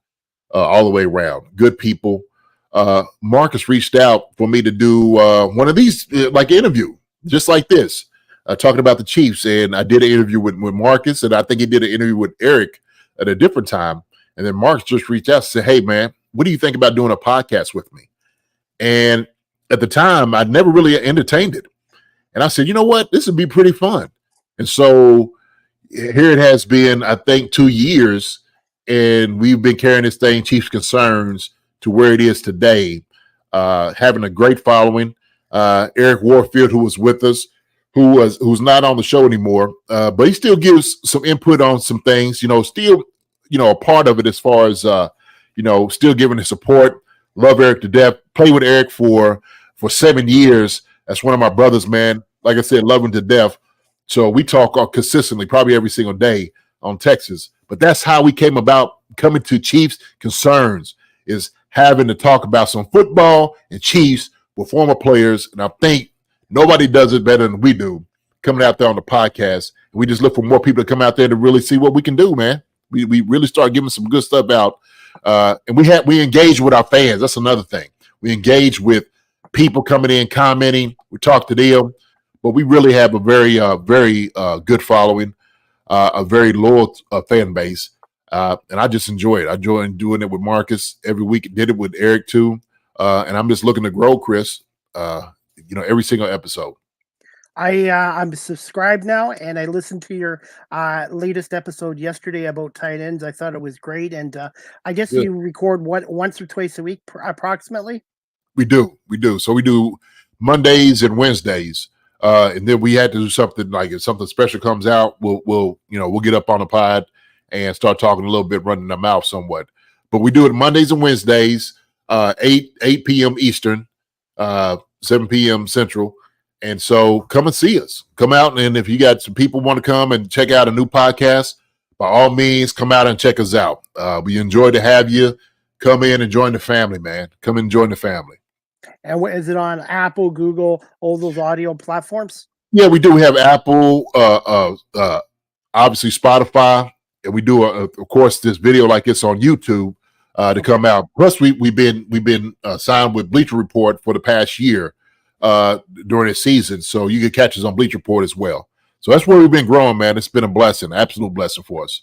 all the way around, good people. Marcus reached out for me to do one of these, like an interview, just like this. Talking about the Chiefs, and I did an interview with Marcus, and I think he did an interview with Eric at a different time. And then Marcus just reached out and said, hey, man, what do you think about doing a podcast with me? And at the time, I'd never really entertained it. And I said, you know what? This would be pretty fun. And so here it has been, I think, 2 years, and we've been carrying this thing, Chiefs Concerns, to where it is today, having a great following. Eric Warfield, who was with us, who's not on the show anymore, but he still gives some input on some things, still, a part of it as far as, still giving his support Love Eric to death. Played with Eric for 7 years. That's one of my brothers, man. Like I said, love him to death. So we talk consistently, probably every single day on Texas. But that's how we came about coming to Chiefs Concerns, is having to talk about some football and Chiefs with former players. And I think nobody does it better than we do, coming out there on the podcast. And we just look for more people to come out there to really see what we can do, man. We really start giving some good stuff out. And we engage with our fans. That's another thing. We engage with people coming in, commenting. We talk to them. But we really have a very good following, a very loyal fan base. And I just enjoy it. I enjoy doing it with Marcus every week. Did it with Eric too. And I'm just looking to grow, Chris, every single episode. I'm subscribed now, and I listened to your latest episode yesterday about tight ends. I thought it was great. And I guess you record once or twice a week approximately? We do. So we do Mondays and Wednesdays. And then we had to do something like if something special comes out, we'll get up on the pod and start talking a little bit, running our mouth somewhat. But we do it Mondays and Wednesdays, 8 p.m. Eastern, 7 p.m. Central. And so come and see us. Come out, and if you got some people want to come and check out a new podcast, by all means, come out and check us out. We enjoy to have you come in and join the family, man. Come and join the family. And is it on Apple, Google, all those audio platforms? Yeah, we do. We have Apple, obviously Spotify, and we do, of course, this video like it's on YouTube to come out. Plus, we've been signed with Bleacher Report for the past year during the season, so you can catch us on Bleacher Report as well. So that's where we've been growing, man. It's been a blessing, absolute blessing for us.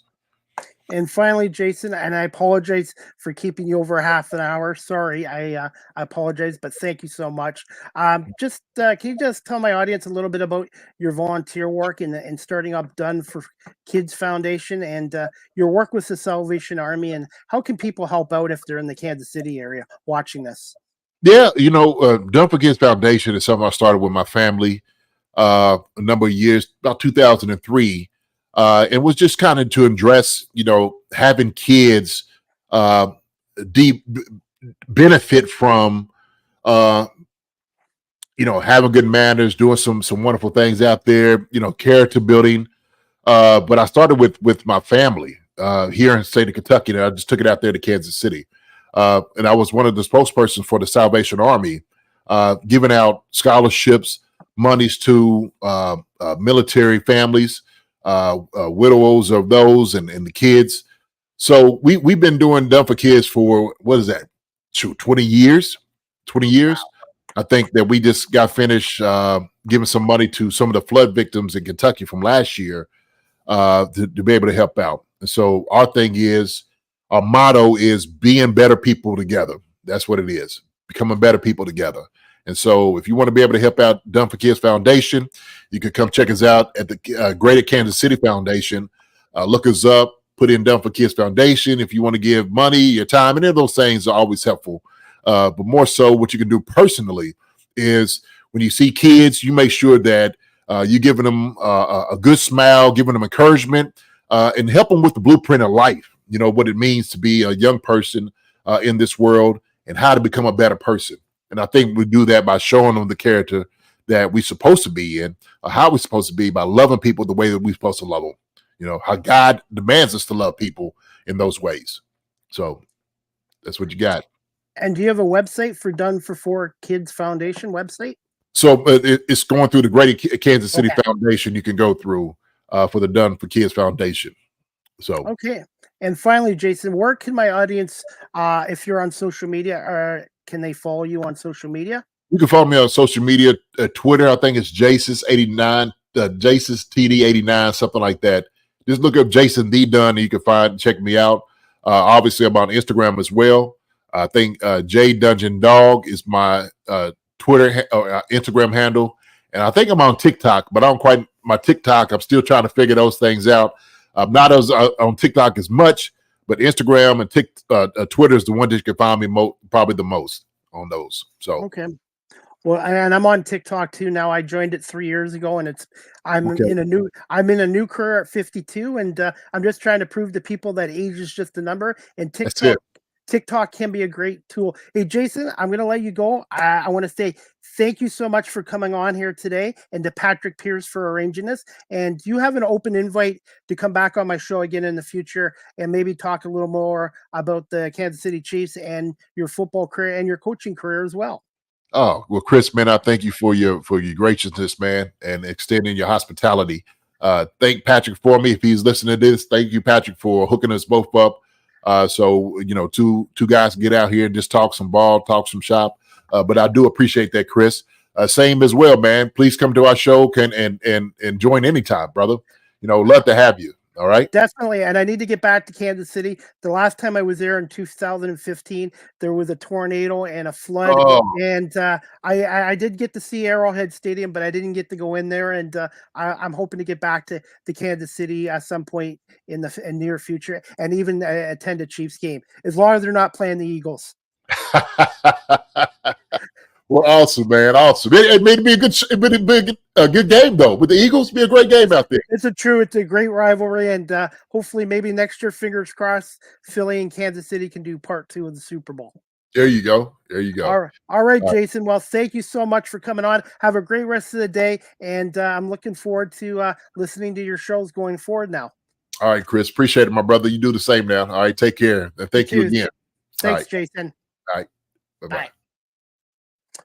And finally, Jason, and I apologize for keeping you over half an hour. Sorry, I apologize, but thank you so much. Can you just tell my audience a little bit about your volunteer work and starting up Dunn for Kids Foundation and your work with the Salvation Army, and how can people help out if they're in the Kansas City area watching this? Yeah, Dunn for Kids Foundation is something I started with my family a number of years, about 2003. It was just kind of to address, having kids benefit from, having good manners, doing some wonderful things out there, character building. But I started with my family here in the state of Kentucky, and I just took it out there to Kansas City. And I was one of the spokespersons for the Salvation Army, giving out scholarships, monies to military families, widows of those and the kids. So we've been doing Dunn for Kids for, 20 years. I think that we just got finished giving some money to some of the flood victims in Kentucky from last year to be able to help out. And so our motto is being better people together. That's what it is, becoming better people together. And so if you want to be able to help out Dunn for Kids Foundation, you can come check us out at the Greater Kansas City Foundation. Look us up, put in Dunn for Kids Foundation. If you want to give money, your time, any of those things are always helpful. But more so what you can do personally is when you see kids, you make sure that you're giving them a good smile, giving them encouragement, and help them with the blueprint of life. What it means to be a young person in this world and how to become a better person. And I think we do that by showing them the character that we're supposed to be in, or how we're supposed to be, by loving people the way that we're supposed to love them. How God demands us to love people in those ways. So that's what you got. And do you have a website for Dunn for Kids Foundation website? So it's going through the Greater Kansas City Foundation. You can go through for the Dunn for Kids Foundation. So okay. And finally, Jason, where can my audience, if you're on social media, can they follow you on social media? You can follow me on social media, Twitter. I think it's Jason89, Jason's TD89, something like that. Just look up Jason the Dunn, and you can check me out. Obviously, I'm on Instagram as well. I think J Dungeon Dog is my Twitter Instagram handle, and I think I'm on TikTok, but I don't quite my TikTok. I'm still trying to figure those things out. I'm not on TikTok as much, but Instagram and Twitter is the one that you can find me probably the most on those. So okay. Well, and I'm on TikTok too now. I joined it 3 years ago, and I'm in a new career at 52, and I'm just trying to prove to people that age is just a number. And TikTok TikTok can be a great tool. Hey, Jason, I'm going to let you go. I want to say thank you so much for coming on here today, and to Patrick Pierce for arranging this. And you have an open invite to come back on my show again in the future and maybe talk a little more about the Kansas City Chiefs and your football career and your coaching career as well. Oh, well, Chris, man, I thank you for your graciousness, man, and extending your hospitality. Thank Patrick for me if he's listening to this. Thank you, Patrick, for hooking us both up. So two guys can get out here and just talk some ball, talk some shop. But I do appreciate that, Chris. Same as well, man. Please come to our show and join anytime, brother. Love to have you. All right. Definitely. And I need to get back to Kansas City. The last time I was there in 2015, there was a tornado and a flood. Oh. And I did get to see Arrowhead Stadium, but I didn't get to go in there. And I'm hoping to get back to Kansas City at some point in the near future, and even attend a Chiefs game, as long as they're not playing the Eagles. Well, awesome, man. Awesome. It may be a good game, though. With the Eagles, be a great game out there. It's a great rivalry, and hopefully maybe next year, fingers crossed, Philly and Kansas City can do part 2 of the Super Bowl. There you go. All right, Jason. Well, thank you so much for coming on. Have a great rest of the day, and I'm looking forward to listening to your shows going forward now. All right, Chris. Appreciate it, my brother. You do the same now. All right, take care. And thank you again. Thanks, Jason. All right. Bye-bye. Bye.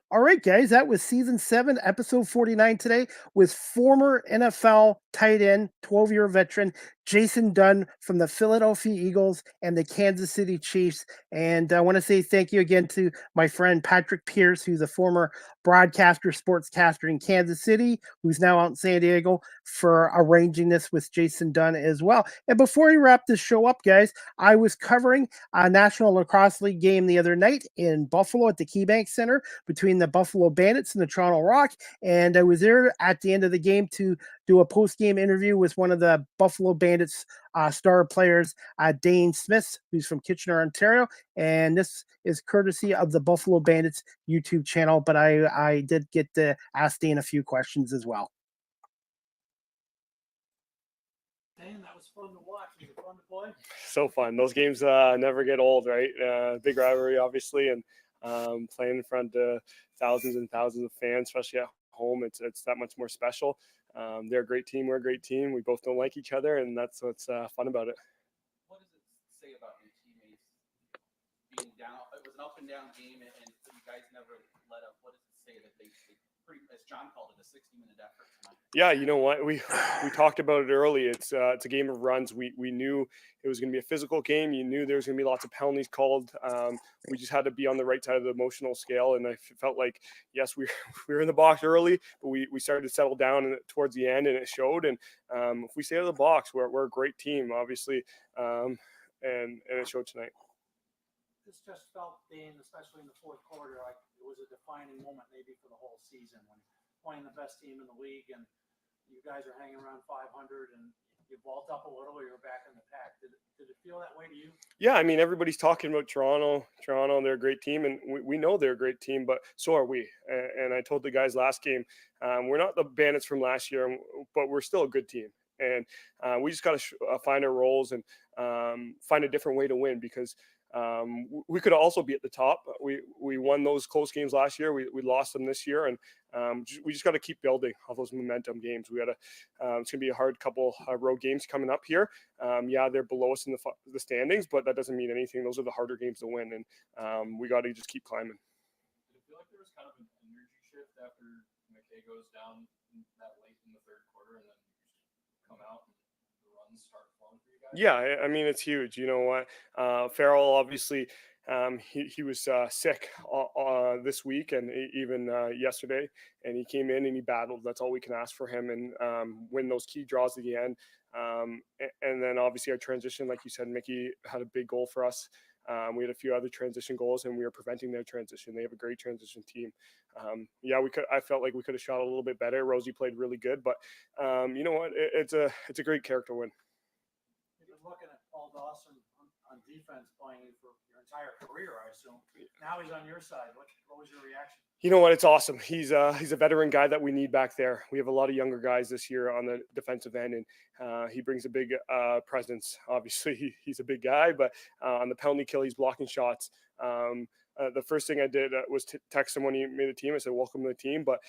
All right, guys, that was season 7, episode 49 today with former NFL tight end, 12-year veteran, Jason Dunn from the Philadelphia Eagles and the Kansas City Chiefs. And I want to say thank you again to my friend Patrick Pierce, who's a former broadcaster, sportscaster in Kansas City, who's now out in San Diego, for arranging this with Jason Dunn as well. And before we wrap this show up, guys, I was covering a National Lacrosse League game the other night in Buffalo at the KeyBank Center between the Buffalo Bandits and the Toronto Rock. And I was there at the end of the game to do a post-game interview with one of the Buffalo Bandits star players, Dane Smith, who's from Kitchener, Ontario. And this is courtesy of the Buffalo Bandits YouTube channel, but I did get to ask Dane a few questions as well. Man, that was fun to watch. Was it fun to play? So fun. Those games never get old, right? Big rivalry, obviously, and playing in front of thousands and thousands of fans, especially at home, it's that much more special. They're a great team. We're a great team. We both don't like each other, and that's what's fun about it. What does it say about your teammates being down? It was an up and down game, and you guys never let up. What does it say that they pretty, as John called it, a 60-minute effort tonight? Yeah, you know what? We talked about it early. It's a game of runs. We knew it was going to be a physical game. You knew there was going to be lots of penalties called. We just had to be on the right side of the emotional scale, and I felt like, yes, we were in the box early, but we started to settle down towards the end, and it showed. And if we stay out of the box, we're a great team, obviously, and it showed tonight. This just felt, Dane, especially in the fourth quarter, like it was a defining moment maybe for the whole season when playing the best team in the league and you guys are hanging around 500 and you vault up a little, you're back in the pack. Did it feel that way to you? Yeah, I mean, everybody's talking about Toronto. They're a great team, and we know they're a great team, but so are we. And I told the guys last game, we're not the Bandits from last year, but we're still a good team. And we just got to find our roles and find a different way to win, because we could also be at the top. We won those close games last year. We lost them this year, and we just got to keep building all those momentum games. We got to. It's gonna be a hard couple road games coming up here. Yeah, they're below us in the standings, but that doesn't mean anything. Those are the harder games to win, and we got to just keep climbing. Did it feel like there was kind of an energy shift after McKay goes down that late in the third quarter, and then you come out and the runs start flowing for you guys? Yeah, I mean, it's huge. You know what? Farrell, obviously, he was sick this week and even yesterday, and he came in and he battled. That's all we can ask for him, and win those key draws at the end. And then obviously our transition, like you said, Mickey had a big goal for us. We had a few other transition goals, and we were preventing their transition. They have a great transition team. Yeah, I felt like we could have shot a little bit better. Rosie played really good, but you know what? It's a great character win. been looking at Paul Dawson on defense playing for your entire career, I assume. Now he's on your side. What was your reaction? You know what? It's awesome. He's a veteran guy that we need back there. We have a lot of younger guys this year on the defensive end, and he brings a big presence. Obviously, he's a big guy, but on the penalty kill, he's blocking shots. The first thing I did was text him when he made the team. I said, welcome to the team, but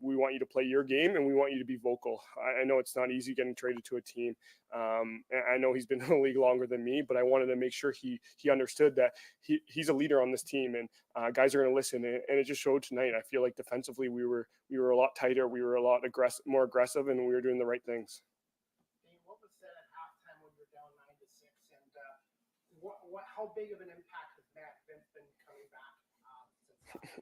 we want you to play your game and we want you to be vocal. I know it's not easy getting traded to a team. I know he's been in the league longer than me, but I wanted to make sure he understood that he's a leader on this team, and guys are going to listen. And it just showed tonight. I feel like defensively we were a lot tighter. We were a lot more aggressive, and we were doing the right things. What was said at halftime when you're down 9-6, and how big of an impact has Matt Vince been coming back?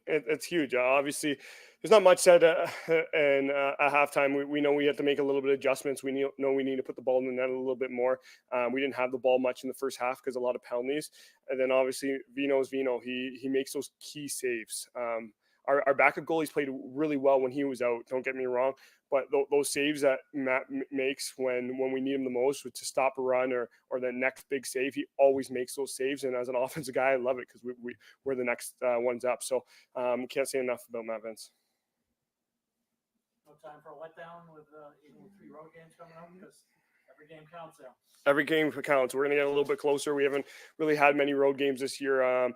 It's huge. Obviously, there's not much said and at halftime. We know we have to make a little bit of adjustments. We know we need to put the ball in the net a little bit more. We didn't have the ball much in the first half because a lot of penalties. And then obviously Vino's Vino. He makes those key saves. Our backup goalie's played really well when he was out. Don't get me wrong, but those saves that Matt makes when we need him the most, to stop a run or the next big save, he always makes those saves. And as an offensive guy, I love it because we're the next ones up. So can't say enough about Matt Vince. No time for a letdown with even 3 road games coming up, because every game counts now. Every game counts. We're going to get a little bit closer. We haven't really had many road games this year.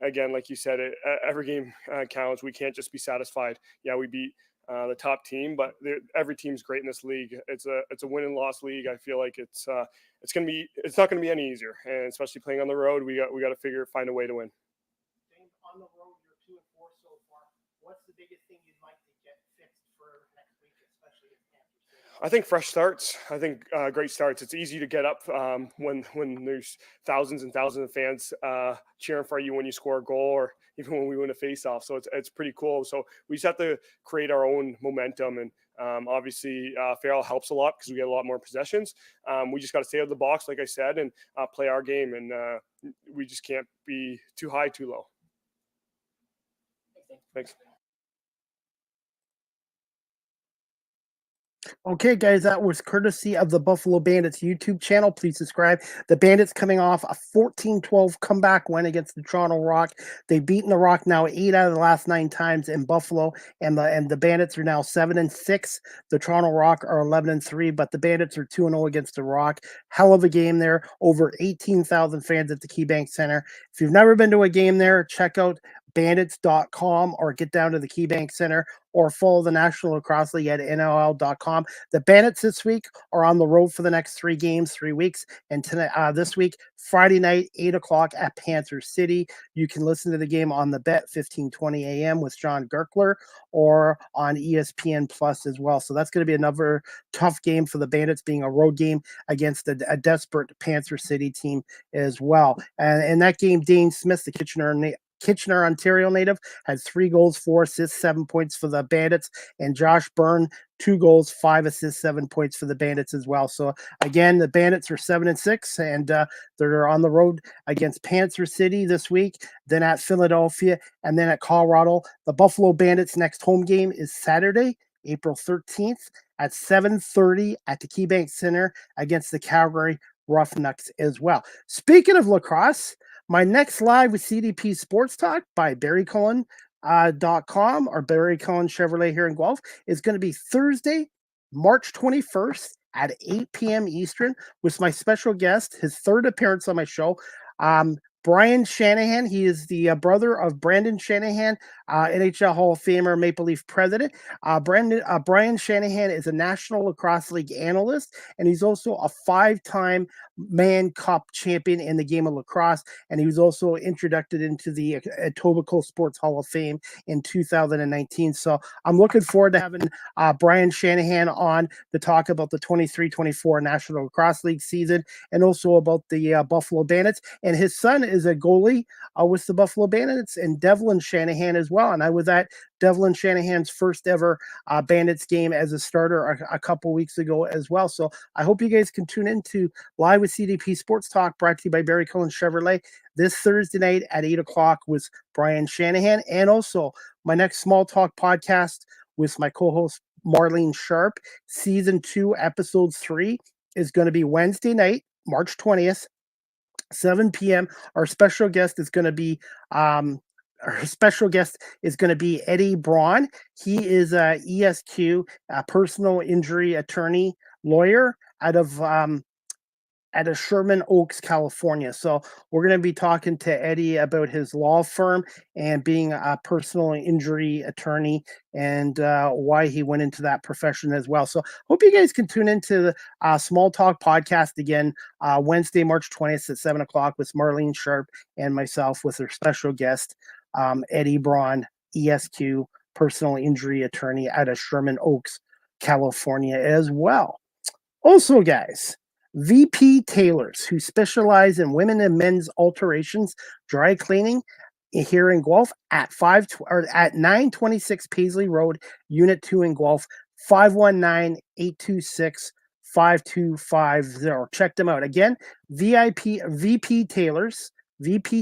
Again, like you said, every game counts. We can't just be satisfied. Yeah, we beat the top team, but every team's great in this league. It's a win and loss league. I feel like it's not going to be any easier, and especially playing on the road, we got to find a way to win. James, on the road, you're 2-4 so far. What's the biggest thing you'd like to get fixed for next week, especially if Kansas? I think fresh starts. I think great starts. It's easy to get up when there's thousands and thousands of fans cheering for you when you score a goal, or even when we win a face-off. So it's pretty cool. So we just have to create our own momentum, and obviously Farrell helps a lot because we get a lot more possessions. We just got to stay out of the box, like I said, and play our game, and we just can't be too high, too low. Thanks. Okay, guys, that was courtesy of the Buffalo Bandits YouTube channel. Please subscribe. The Bandits coming off a 14-12 comeback win against the Toronto Rock. They've beaten the Rock now 8 out of the last 9 times in Buffalo, and the Bandits are now 7-6. The Toronto Rock are 11-3, but the Bandits are 2-0 against the Rock. Hell of a game there. Over 18,000 fans at the KeyBank Center. If you've never been to a game there, check out bandits.com or get down to the KeyBank Center, or follow the National Lacrosse League at NLL.com. The Bandits this week are on the road for the next 3 games, 3 weeks. And tonight, this week, Friday night, 8 o'clock at Panther City. You can listen to the game on the Bet, 15:20 a.m. with John Gerkler, or on ESPN Plus as well. So that's going to be another tough game for the Bandits, being a road game against a desperate Panther City team as well. And in that game, Dane Smith, the Kitchener, Ontario native, had 3 goals, 4 assists, 7 points for the Bandits, and Josh Byrne, 2 goals, 5 assists, 7 points for the Bandits as well. So again, the Bandits are 7-6, and they're on the road against Panther City this week, then at Philadelphia, and then at Colorado. The Buffalo Bandits' next home game is Saturday, April 13th at 7:30 at the KeyBank Center against the Calgary Roughnecks as well. Speaking of lacrosse, my next live with CDP Sports Talk by BarryCullen.com or Barry Cullen Chevrolet here in Guelph is going to be Thursday, March 21st at 8 p.m. Eastern with my special guest, his 3rd appearance on my show, Brian Shanahan. He is the brother of Brandon Shanahan, NHL Hall of Famer, Maple Leaf president. Brian Shanahan is a National Lacrosse League analyst, and he's also a 5-time Mann Cup champion in the game of lacrosse, and he was also introduced into the Etobicoke Sports Hall of Fame in 2019. So I'm looking forward to having Brian Shanahan on to talk about the 23-24 National Lacrosse League season, and also about the Buffalo Bandits. And his son is a goalie with the Buffalo Bandits, and Devlin Shanahan as well. And I was at Devlin Shanahan's first ever Bandits game as a starter a couple weeks ago as well. So I hope you guys can tune in to Live with CDP Sports Talk, brought to you by Barry Cullen Chevrolet, this Thursday night at 8 o'clock with Brian Shanahan, and also my next Small Talk podcast with my co-host Marlene Sharp. Season 2, episode 3 is going to be Wednesday night, March 20th, 7 p.m. Our special guest is going to be Eddie Braun. He is a ESQ, a personal injury attorney lawyer out of Sherman Oaks, California. So we're going to be talking to Eddie about his law firm and being a personal injury attorney and why he went into that profession as well. So hope you guys can tune into the Small Talk podcast again Wednesday, March 20th at 7 o'clock with Marlene Sharp and myself with our special guest, Eddie Braun, ESQ, personal injury attorney out of Sherman Oaks, California as well. Also, guys, VP Tailors, who specialize in women and men's alterations, dry cleaning here in Guelph at 926 Paisley Road, Unit 2 in Guelph, 519-826-5250. Check them out. Again, VP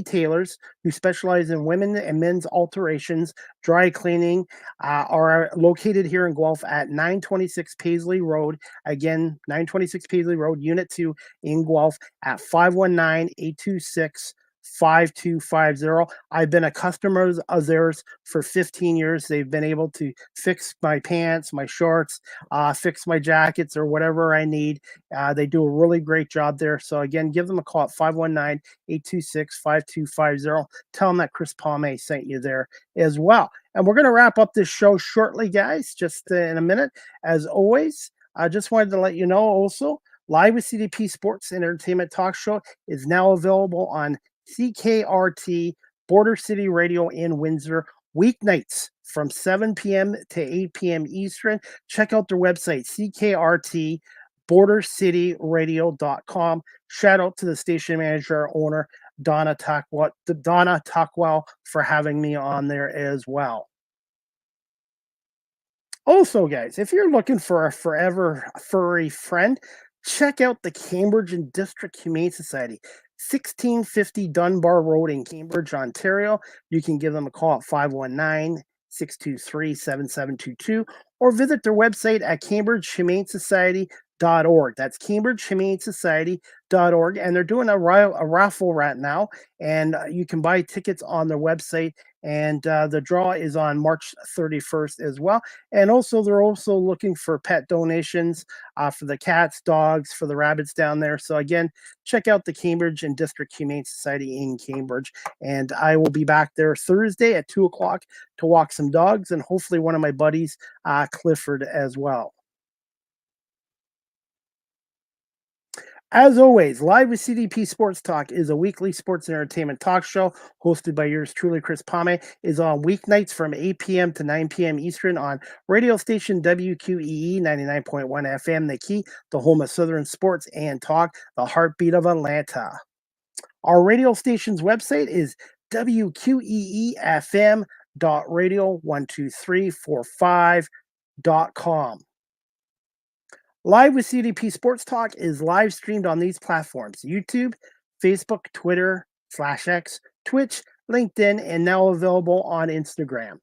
Tailors, who specialize in women and men's alterations, dry cleaning, are located here in Guelph at 926 Paisley Road. Again, 926 Paisley Road, Unit 2 in Guelph at 519-826-5250. I've been a customer of theirs for 15 years. They've been able to fix my pants, my shorts, fix my jackets or whatever I need. They do a really great job there. So again, give them a call at 519-826-5250. Tell them that Chris Palme sent you there as well. And we're going to wrap up this show shortly, guys, just in a minute. As always, I just wanted to let you know also, Live with CDP Sports and Entertainment Talk Show is now available on CKRT Border City Radio in Windsor, weeknights from 7 p.m. to 8 p.m. Eastern. Check out their website, CKRT bordercityradio.com. Shout out to the station manager, owner, Donna Tuckwell, for having me on there as well. Also, guys, if you're looking for a forever furry friend, check out the Cambridge and District Humane Society, 1650 Dunbar Road in Cambridge, Ontario. You can give them a call at 519-623-7722 or visit their website at cambridgehumanesociety.org. That's cambridgehumanesociety.org. And they're doing a raffle right now, and you can buy tickets on their website. And the draw is on March 31st as well. And also, they're also looking for pet donations for the cats, dogs, for the rabbits down there. So again, check out the Cambridge and District Humane Society in Cambridge. And I will be back there Thursday at 2 o'clock to walk some dogs and hopefully one of my buddies, Clifford, as well. As always, Live with CDP Sports Talk is a weekly sports and entertainment talk show hosted by yours truly, Chris Palme. Is on weeknights from 8 p.m. to 9 p.m. Eastern on radio station WQEE 99.1 FM, The Key, the home of Southern sports and talk, the heartbeat of Atlanta. Our radio station's website is wqeefm.radio12345.com. Live with CDP Sports Talk is live streamed on these platforms: YouTube, Facebook, Twitter, /X, Twitch, LinkedIn, and now available on Instagram.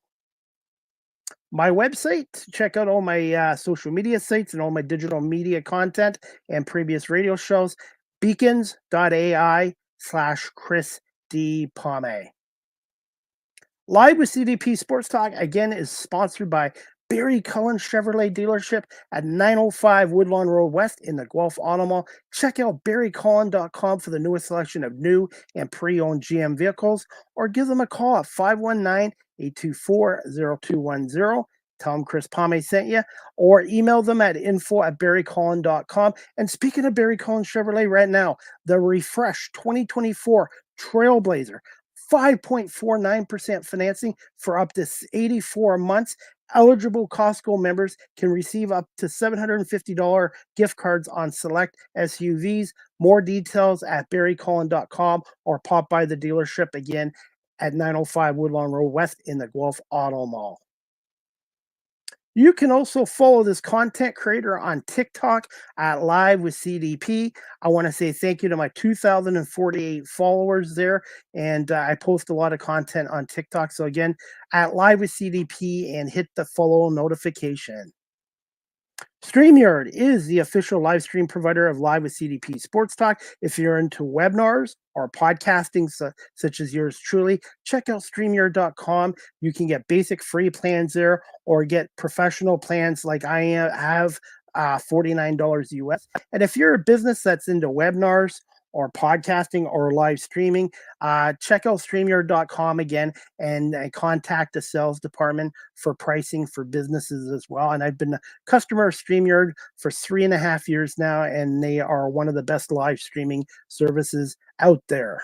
My website, check out all my social media sites and all my digital media content and previous radio shows, beacons.ai/Chris D. Palme. Live with CDP Sports Talk, again, is sponsored by Barry Cullen Chevrolet dealership at 905 Woodlawn Road West in the Guelph Auto Mall. Check out barrycullen.com for the newest selection of new and pre-owned GM vehicles, or give them a call at 519-824-0210. Tell them Chris Palme sent you, or email them at info@barrycullen.com. And speaking of Barry Cullen Chevrolet right now, the refreshed 2024 Trailblazer, 5.49% financing for up to 84 months. Eligible Costco members can receive up to $750 gift cards on select SUVs. More details at barrycullen.com or pop by the dealership again at 905 Woodlawn Road West in the Guelph Auto Mall. You can also follow this content creator on TikTok at Live with CDP. I want to say thank you to my 2,048 followers there. And I post a lot of content on TikTok. So again, at Live with CDP, and hit the follow notification. StreamYard is the official live stream provider of Live with CDP Sports Talk. If you're into webinars or podcasting such as yours truly, check out StreamYard.com. You can get basic free plans there or get professional plans like I have, $49 US. And if you're a business that's into webinars or podcasting or live streaming, check out StreamYard.com again and contact the sales department for pricing for businesses as well. And I've been a customer of StreamYard for 3.5 years now, and they are one of the best live streaming services out there.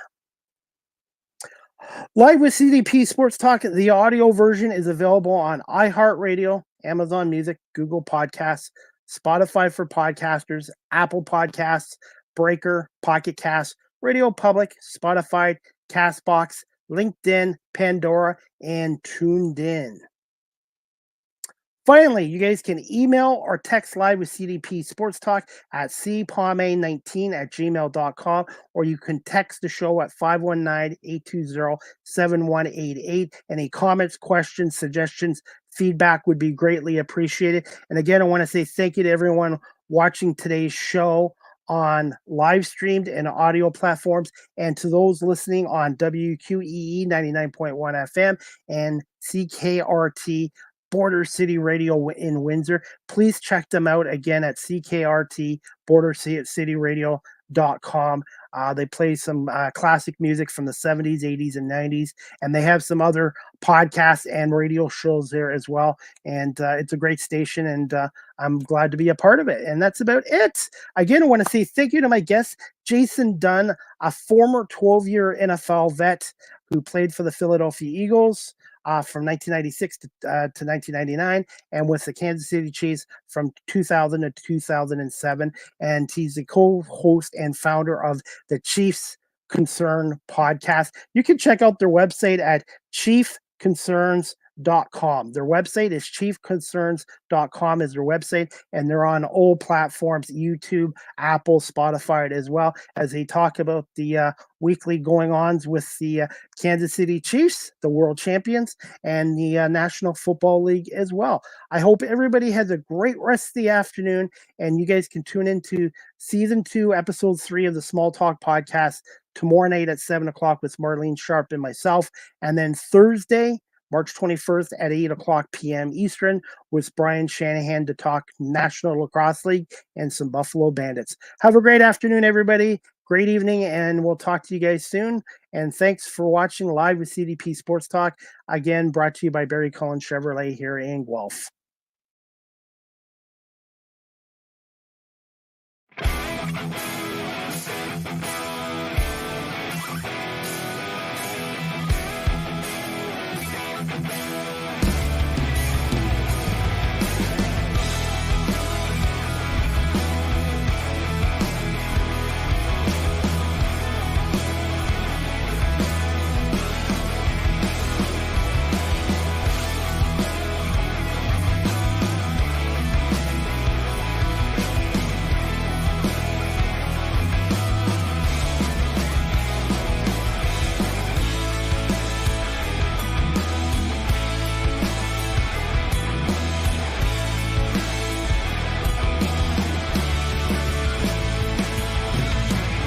Live with CDP Sports Talk, the audio version is available on iHeartRadio, Amazon Music, Google Podcasts, Spotify for podcasters, Apple Podcasts, Breaker, Pocket Cast, Radio Public, Spotify, Castbox, LinkedIn, Pandora, and Tuned In. Finally, you guys can email or text Live with CDP Sports Talk at cpalme19@gmail.com, or you can text the show at 519-820-7188. Any comments, questions, suggestions, feedback would be greatly appreciated. And again, I want to say thank you to everyone watching today's show on live streamed and audio platforms, and to those listening on WQEE 99.1 FM and CKRT Border City Radio in Windsor. Please check them out again at CKRT Border City Radio.com. They play some classic music from the 70s, 80s, and 90s, and they have some other podcasts and radio shows there as well. And it's a great station, and I'm glad to be a part of it. And that's about it. Again, I want to say thank you to my guest, Jason Dunn, a former 12-year NFL vet who played for the Philadelphia Eagles from 1996 to 1999, and with the Kansas City Chiefs from 2000 to 2007. And he's the co-host and founder of the Chiefs Concern podcast. You can check out their website at chiefconcerns.com. Their website is chiefconcerns.com is their website, and they're on all platforms, YouTube, Apple, Spotify as well, as they talk about the weekly going-ons with the Kansas City Chiefs, the world champions, and the National Football League as well. I hope everybody has a great rest of the afternoon, and you guys can tune into Season 2, Episode 3 of the Small Talk podcast tomorrow night at 7 o'clock with Marlene Sharp and myself, and then Thursday, March 21st at 8 o'clock p.m. Eastern with Brian Shanahan to talk National Lacrosse League and some Buffalo Bandits. Have a great afternoon, everybody. Great evening, and we'll talk to you guys soon. And thanks for watching Live with CDP Sports Talk. Again, brought to you by Barry Cullen Chevrolet here in Guelph.